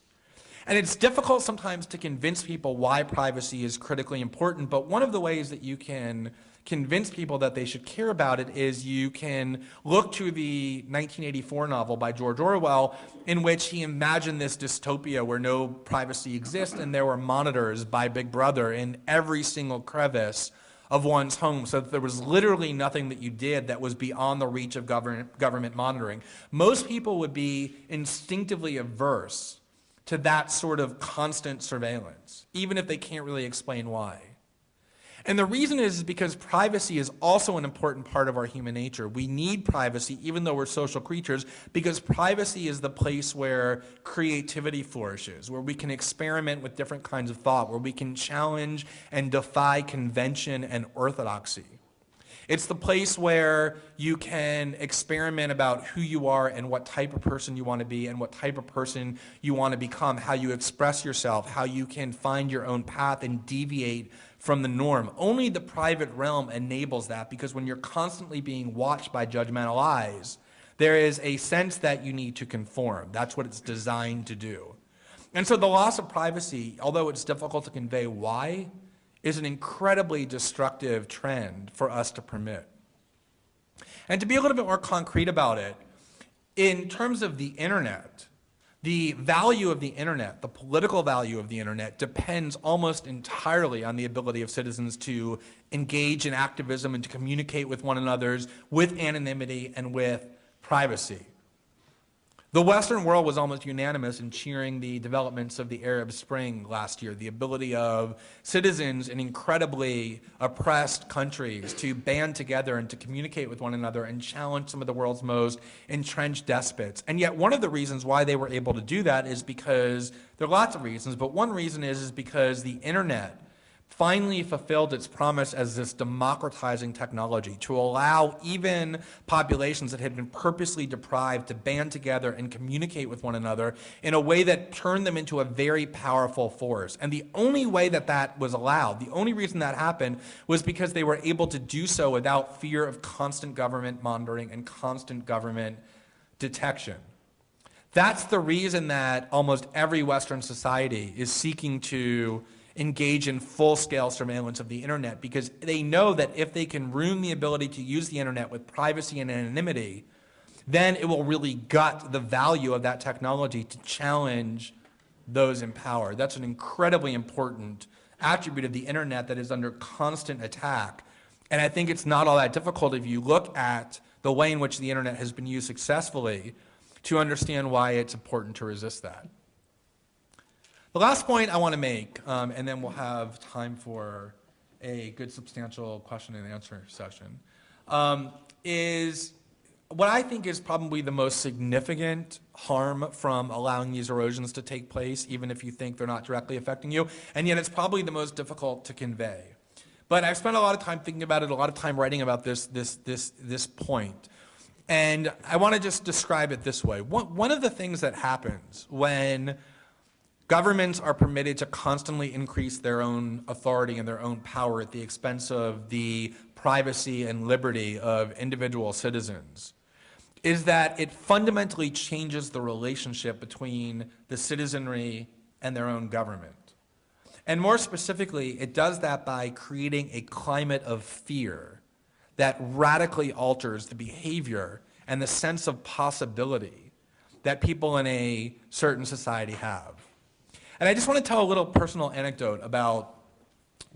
And it's difficult sometimes to convince people why privacy is critically important, but one of the ways that you can convince people that they should care about it is you can look to the 1984 novel by George Orwell, in which he imagined this dystopia where no privacy exists and there were monitors by Big Brother in every single crevice of one's home, so that there was literally nothing that you did that was beyond the reach of government monitoring. Most people would be instinctively averse to that sort of constant surveillance, even if they can't really explain why. And the reason is because privacy is also an important part of our human nature. We need privacy, even though we're social creatures, because privacy is the place where creativity flourishes, where we can experiment with different kinds of thought, where we can challenge and defy convention and orthodoxy. It's the place where you can experiment about who you are and what type of person you want to be and what type of person you want to become, how you express yourself, how you can find your own path and deviate from the norm. Only the private realm enables that, because when you're constantly being watched by judgmental eyes, there is a sense that you need to conform. That's what it's designed to do. And so the loss of privacy, although it's difficult to convey why, is an incredibly destructive trend for us to permit. And to be a little bit more concrete about it, in terms of the internet, the value of the internet, the political value of the internet, depends almost entirely on the ability of citizens to engage in activism and to communicate with one another with anonymity and with privacy. The Western world was almost unanimous in cheering the developments of the Arab Spring last year, the ability of citizens in incredibly oppressed countries to band together and to communicate with one another and challenge some of the world's most entrenched despots. And yet one of the reasons why they were able to do that is because, there are lots of reasons, but one reason is because the internet finally fulfilled its promise as this democratizing technology to allow even populations that had been purposely deprived to band together and communicate with one another in a way that turned them into a very powerful force. And the only way that that was allowed, the only reason that happened, was because they were able to do so without fear of constant government monitoring and constant government detection. That's the reason that almost every Western society is seeking to engage in full-scale surveillance of the internet, because they know that if they can ruin the ability to use the internet with privacy and anonymity, then it will really gut the value of that technology to challenge those in power. That's an incredibly important attribute of the internet that is under constant attack. And I think it's not all that difficult if you look at the way in which the internet has been used successfully to understand why it's important to resist that. The last point I want to make, and then we'll have time for a good substantial question and answer session, is what I think is probably the most significant harm from allowing these erosions to take place, even if you think they're not directly affecting you, and yet it's probably the most difficult to convey. But I've spent a lot of time thinking about it, a lot of time writing about this point. And I want to just describe it this way. One of the things that happens when governments are permitted to constantly increase their own authority and their own power at the expense of the privacy and liberty of individual citizens is that it fundamentally changes the relationship between the citizenry and their own government. And more specifically, it does that by creating a climate of fear that radically alters the behavior and the sense of possibility that people in a certain society have. And I just want to tell a little personal anecdote about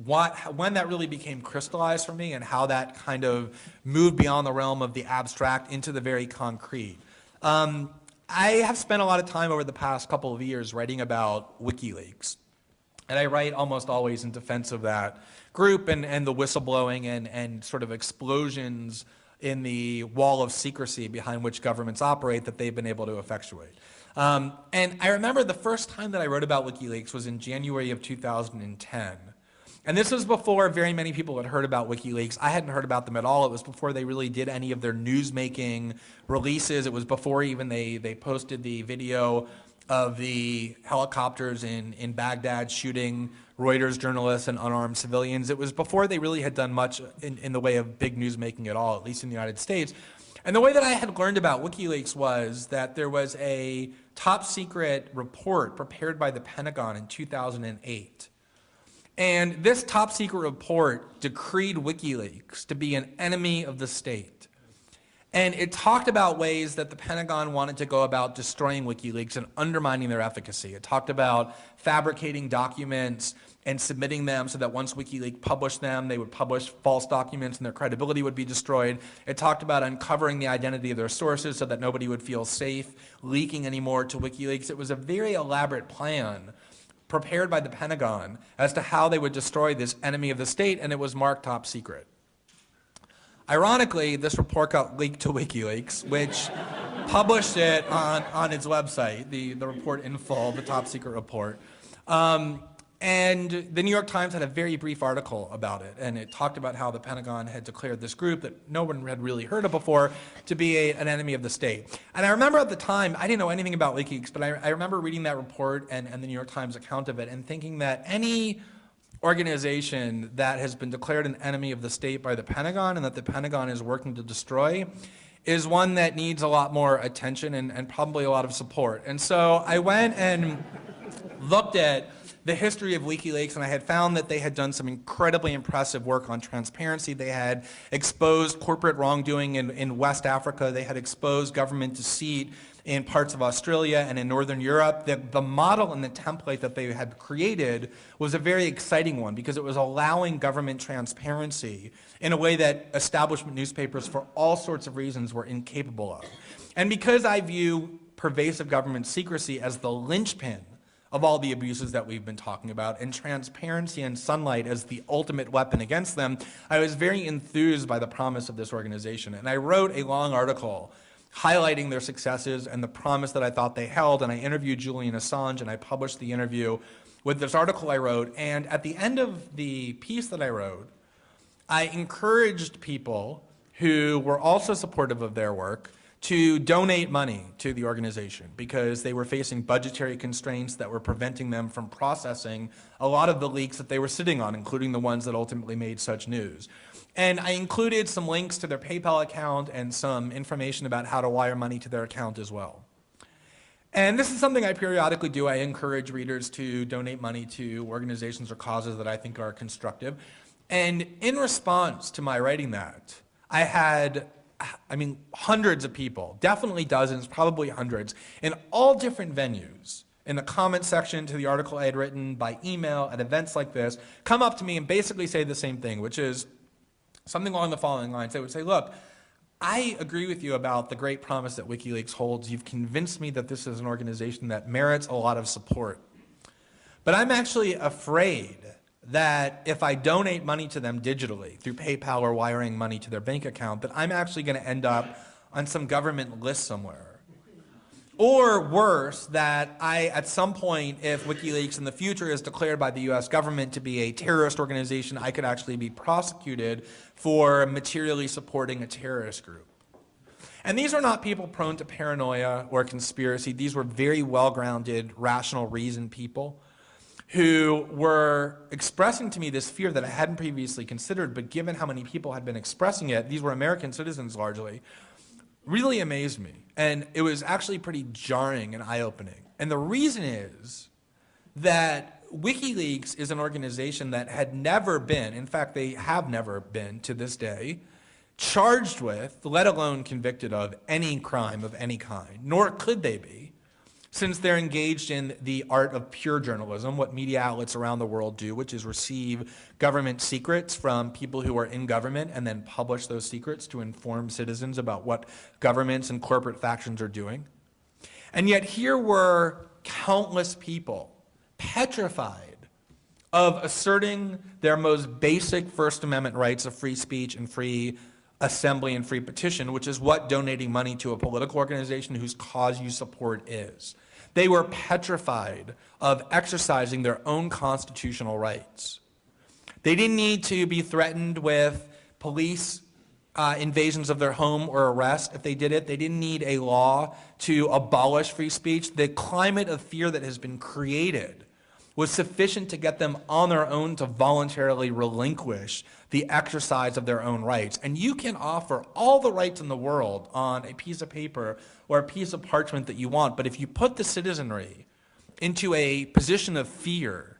when that really became crystallized for me and how that kind of moved beyond the realm of the abstract into the very concrete. I have spent a lot of time over the past couple of years writing about WikiLeaks. And I write almost always in defense of that group and the whistleblowing and sort of explosions in the wall of secrecy behind which governments operate that they've been able to effectuate. And I remember the first time that I wrote about WikiLeaks was in January of 2010. And this was before very many people had heard about WikiLeaks. I hadn't heard about them at all. It was before they really did any of their news-making releases. It was before even they posted the video of the helicopters in Baghdad shooting Reuters journalists and unarmed civilians. It was before they really had done much in the way of big news-making at all, at least in the United States. And the way that I had learned about WikiLeaks was that there was a top-secret report prepared by the Pentagon in 2008. And this top-secret report decreed WikiLeaks to be an enemy of the state. And it talked about ways that the Pentagon wanted to go about destroying WikiLeaks and undermining their efficacy. It talked about fabricating documents and submitting them so that once WikiLeaks published them, they would publish false documents and their credibility would be destroyed. It talked about uncovering the identity of their sources so that nobody would feel safe leaking anymore to WikiLeaks. It was a very elaborate plan prepared by the Pentagon as to how they would destroy this enemy of the state, and it was marked top secret. Ironically, this report got leaked to WikiLeaks, which published it on its website, the report in full, the top secret report. And the New York Times had a very brief article about it, and it talked about how the Pentagon had declared this group that no one had really heard of before to be an enemy of the state. And I remember at the time, I didn't know anything about WikiLeaks, but I remember reading that report and the New York Times account of it and thinking that any organization that has been declared an enemy of the state by the Pentagon and that the Pentagon is working to destroy is one that needs a lot more attention and probably a lot of support. And so I went and looked at the history of WikiLeaks, and I had found that they had done some incredibly impressive work on transparency. They had exposed corporate wrongdoing in West Africa. They had exposed government deceit in parts of Australia and in Northern Europe. The model and the template that they had created was a very exciting one because it was allowing government transparency in a way that establishment newspapers, for all sorts of reasons, were incapable of. And because I view pervasive government secrecy as the linchpin of all the abuses that we've been talking about, and transparency and sunlight as the ultimate weapon against them, I was very enthused by the promise of this organization. And I wrote a long article highlighting their successes and the promise that I thought they held, and I interviewed Julian Assange, and I published the interview with this article I wrote. And at the end of the piece that I wrote, I encouraged people who were also supportive of their work to donate money to the organization because they were facing budgetary constraints that were preventing them from processing a lot of the leaks that they were sitting on, including the ones that ultimately made such news. And I included some links to their PayPal account and some information about how to wire money to their account as well. And this is something I periodically do. I encourage readers to donate money to organizations or causes that I think are constructive. And in response to my writing that, I had hundreds of people, definitely dozens, probably hundreds, in all different venues, in the comment section to the article I had written, by email, at events like this, come up to me and basically say the same thing, which is something along the following lines. They would say, look, I agree with you about the great promise that WikiLeaks holds. You've convinced me that this is an organization that merits a lot of support. But I'm actually afraid that if I donate money to them digitally through PayPal or wiring money to their bank account, that I'm actually going to end up on some government list somewhere. Or worse, that I, at some point, if WikiLeaks in the future is declared by the US government to be a terrorist organization, I could actually be prosecuted for materially supporting a terrorist group. And these are not people prone to paranoia or conspiracy. These were very well-grounded, rational, reasoned people who were expressing to me this fear that I hadn't previously considered, but given how many people had been expressing it, these were American citizens largely, really amazed me. And it was actually pretty jarring and eye-opening. And the reason is that WikiLeaks is an organization that had never been, in fact, they have never been to this day, charged with, let alone convicted of, any crime of any kind, nor could they be, since they're engaged in the art of pure journalism, what media outlets around the world do, which is receive government secrets from people who are in government and then publish those secrets to inform citizens about what governments and corporate factions are doing. And yet here were countless people petrified of asserting their most basic First Amendment rights of free speech and free assembly and free petition, which is what donating money to a political organization whose cause you support is. They were petrified of exercising their own constitutional rights. They didn't need to be threatened with police invasions of their home or arrest if they did it. They didn't need a law to abolish free speech. The climate of fear that has been created was sufficient to get them on their own to voluntarily relinquish the exercise of their own rights. And you can offer all the rights in the world on a piece of paper or a piece of parchment that you want, but if you put the citizenry into a position of fear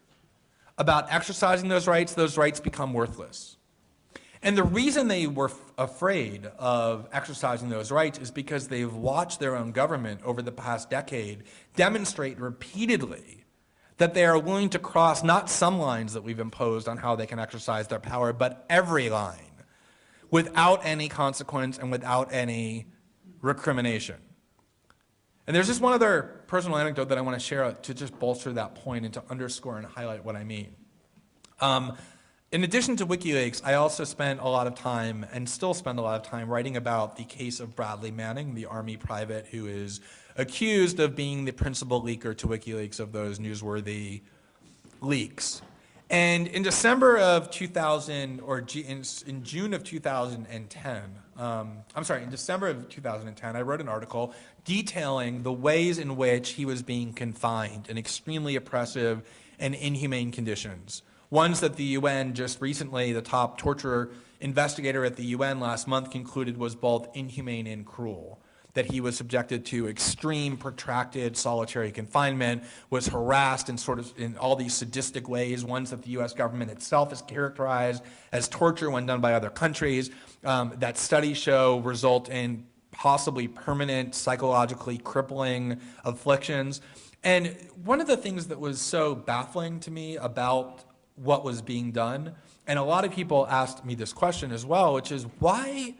about exercising those rights become worthless. And the reason they were afraid of exercising those rights is because they've watched their own government over the past decade demonstrate repeatedly that they are willing to cross not some lines that we've imposed on how they can exercise their power, but every line without any consequence and without any recrimination. And there's just one other personal anecdote that I want to share to just bolster that point and to underscore and highlight what I mean. In addition to WikiLeaks, I also spent a lot of time, and still spend a lot of time, writing about the case of Bradley Manning, the Army private who is accused of being the principal leaker to WikiLeaks of those newsworthy leaks. And in December of 2000, or in June of 2010, in December of 2010, I wrote an article detailing the ways in which he was being confined in extremely oppressive and inhumane conditions. Ones that the UN just recently, the top torture investigator at the UN last month concluded was both inhumane and cruel. That he was subjected to extreme, protracted, solitary confinement, was harassed in all these sadistic ways, ones that the US government itself has characterized as torture when done by other countries, that studies show result in possibly permanent, psychologically crippling afflictions. And one of the things that was so baffling to me about what was being done, and a lot of people asked me this question as well, which is why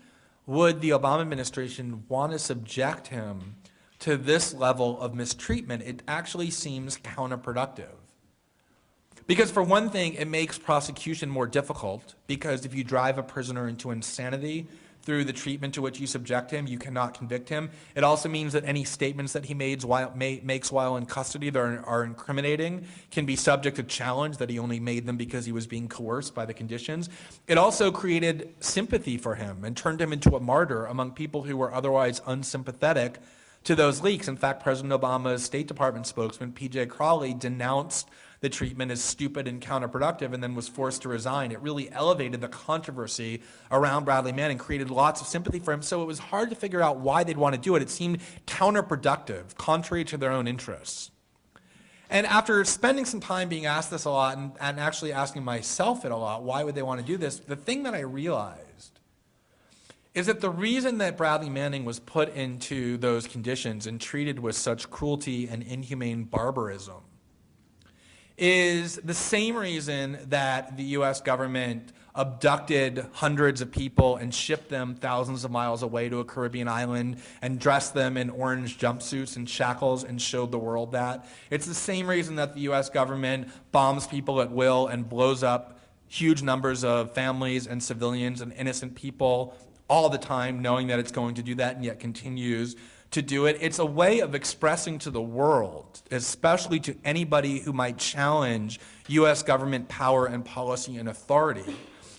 would the Obama administration want to subject him to this level of mistreatment? It actually seems counterproductive. Because for one thing, it makes prosecution more difficult, because if you drive a prisoner into insanity through the treatment to which you subject him, you cannot convict him. It also means that any statements that he makes while in custody that are incriminating can be subject to challenge, that he only made them because he was being coerced by the conditions. It also created sympathy for him and turned him into a martyr among people who were otherwise unsympathetic to those leaks. In fact, President Obama's State Department spokesman, P.J. Crowley, denounced the treatment as stupid and counterproductive and then was forced to resign. It really elevated the controversy around Bradley Manning, created lots of sympathy for him, so it was hard to figure out why they'd want to do it. It seemed counterproductive, contrary to their own interests. And after spending some time being asked this a lot and actually asking myself it a lot, why would they want to do this, the thing that I realized is that the reason that Bradley Manning was put into those conditions and treated with such cruelty and inhumane barbarism is the same reason that the US government abducted hundreds of people and shipped them thousands of miles away to a Caribbean island and dressed them in orange jumpsuits and shackles and showed the world that. It's the same reason that the US government bombs people at will and blows up huge numbers of families and civilians and innocent people all the time, knowing that it's going to do that and yet continues to do it. It's a way of expressing to the world, especially to anybody who might challenge US government power and policy and authority,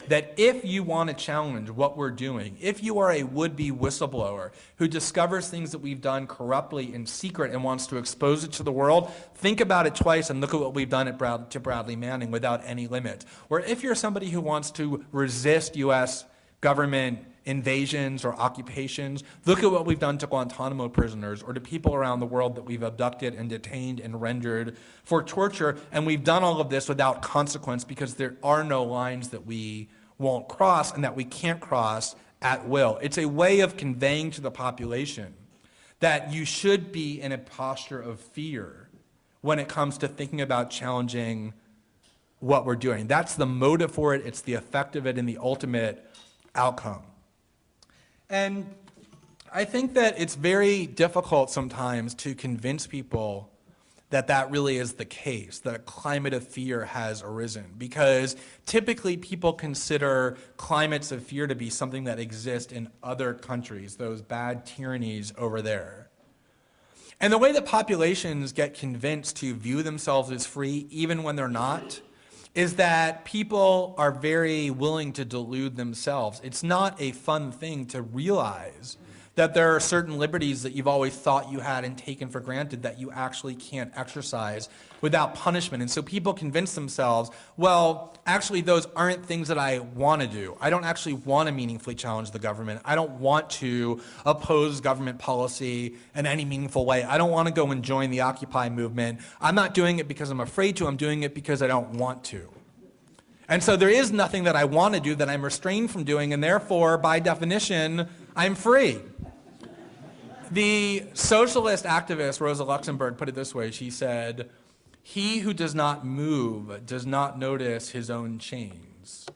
that if you want to challenge what we're doing, if you are a would-be whistleblower who discovers things that we've done corruptly in secret and wants to expose it to the world, think about it twice and look at what we've done to Bradley Manning without any limit. Or if you're somebody who wants to resist US government invasions or occupations, look at what we've done to Guantanamo prisoners or to people around the world that we've abducted and detained and rendered for torture. And we've done all of this without consequence because there are no lines that we won't cross and that we can't cross at will. It's a way of conveying to the population that you should be in a posture of fear when it comes to thinking about challenging what we're doing. That's the motive for it, it's the effect of it, and the ultimate outcome. And I think that it's very difficult sometimes to convince people that that really is the case, that a climate of fear has arisen, because typically people consider climates of fear to be something that exist in other countries, those bad tyrannies over there. And the way that populations get convinced to view themselves as free, even when they're not, is that people are very willing to delude themselves. It's not a fun thing to realize that there are certain liberties that you've always thought you had and taken for granted that you actually can't exercise without punishment. And so people convince themselves, well, actually those aren't things that I want to do. I don't actually want to meaningfully challenge the government. I don't want to oppose government policy in any meaningful way. I don't want to go and join the Occupy movement. I'm not doing it because I'm afraid to. I'm doing it because I don't want to. And so there is nothing that I want to do that I'm restrained from doing, and therefore, by definition, I'm free. The socialist activist Rosa Luxemburg put it this way. She said, "He who does not move does not notice his own chains."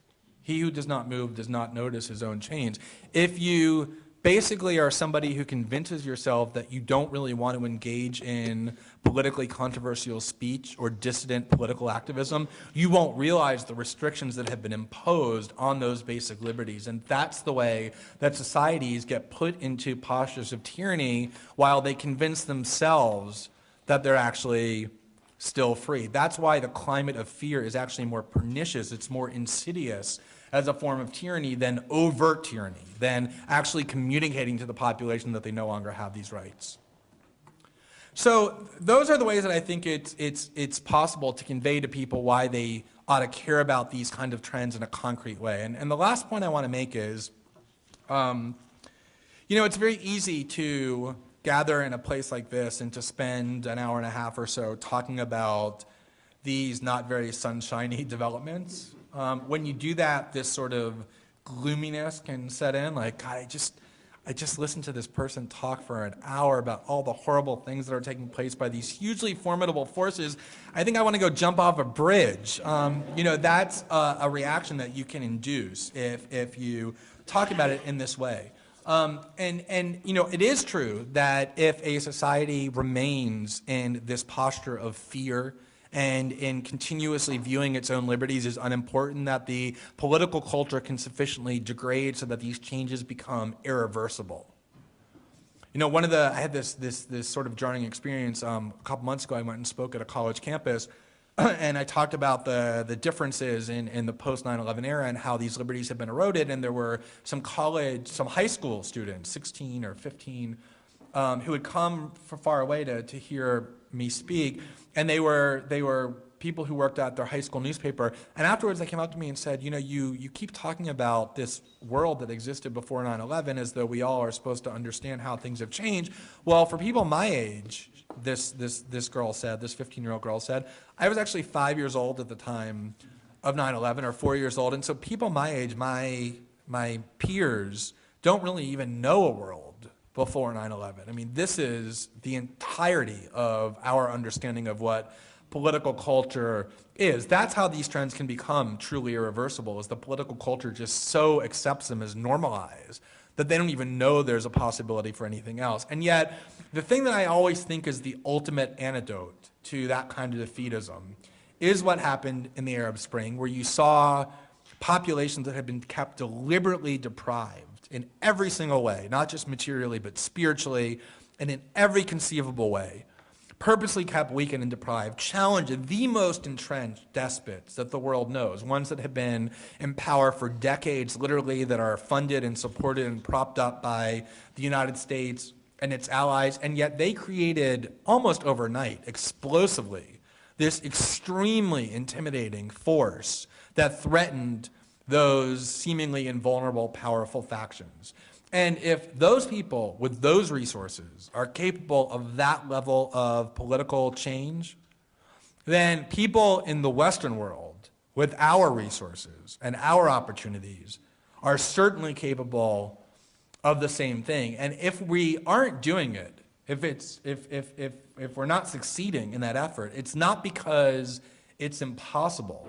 He who does not move does not notice his own chains. If you basically are somebody who convinces yourself that you don't really want to engage in politically controversial speech or dissident political activism, you won't realize the restrictions that have been imposed on those basic liberties. And that's the way that societies get put into postures of tyranny while they convince themselves that they're actually still free. That's why the climate of fear is actually more pernicious, it's more insidious as a form of tyranny than overt tyranny, than actually communicating to the population that they no longer have these rights. So those are the ways that I think it's possible to convey to people why they ought to care about these kind of trends in a concrete way. And the last point I want to make is, it's very easy to gather in a place like this and to spend an hour and a half or so talking about these not very sunshiny developments. When you do that, this sort of gloominess can set in, like, God, I just listened to this person talk for an hour about all the horrible things that are taking place by these hugely formidable forces. I think I want to go jump off a bridge. That's a reaction that you can induce if you talk about it in this way. It is true that if a society remains in this posture of fear and in continuously viewing its own liberties as unimportant, that the political culture can sufficiently degrade so that these changes become irreversible. I had this sort of jarring experience a couple months ago. I went and spoke at a college campus, and I talked about the differences in the post 9/11 era and how these liberties have been eroded. And there were some high school students, 16 or 15, who had come from far away to hear me speak, and they were people who worked at their high school newspaper. And afterwards, they came up to me and said, you keep talking about this world that existed before 9/11 as though we all are supposed to understand how things have changed. Well, for people my age, this 15-year-old girl said, I was actually 5 years old at the time of 9/11, or 4 years old, and so people my age, my peers, don't really even know a world before 9/11. I mean, this is the entirety of our understanding of what political culture is. That's how these trends can become truly irreversible, is the political culture just so accepts them as normalized that they don't even know there's a possibility for anything else. And yet, the thing that I always think is the ultimate antidote to that kind of defeatism is what happened in the Arab Spring, where you saw populations that had been kept deliberately deprived in every single way, not just materially, but spiritually, and in every conceivable way, purposely kept weakened and deprived, challenged the most entrenched despots that the world knows, ones that have been in power for decades, literally, that are funded and supported and propped up by the United States and its allies, and yet they created, almost overnight, explosively, this extremely intimidating force that threatened those seemingly invulnerable, powerful factions. And if those people with those resources are capable of that level of political change, then people in the Western world with our resources and our opportunities are certainly capable of the same thing. And if we aren't doing it, if we're not succeeding in that effort, it's not because it's impossible.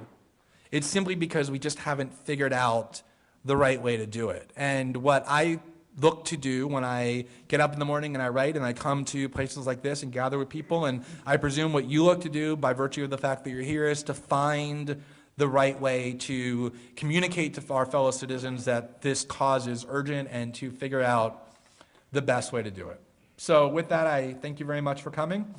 It's simply because we just haven't figured out the right way to do it. And what I look to do when I get up in the morning and I write and I come to places like this and gather with people, and I presume what you look to do by virtue of the fact that you're here, is to find the right way to communicate to our fellow citizens that this cause is urgent and to figure out the best way to do it. So with that, I thank you very much for coming.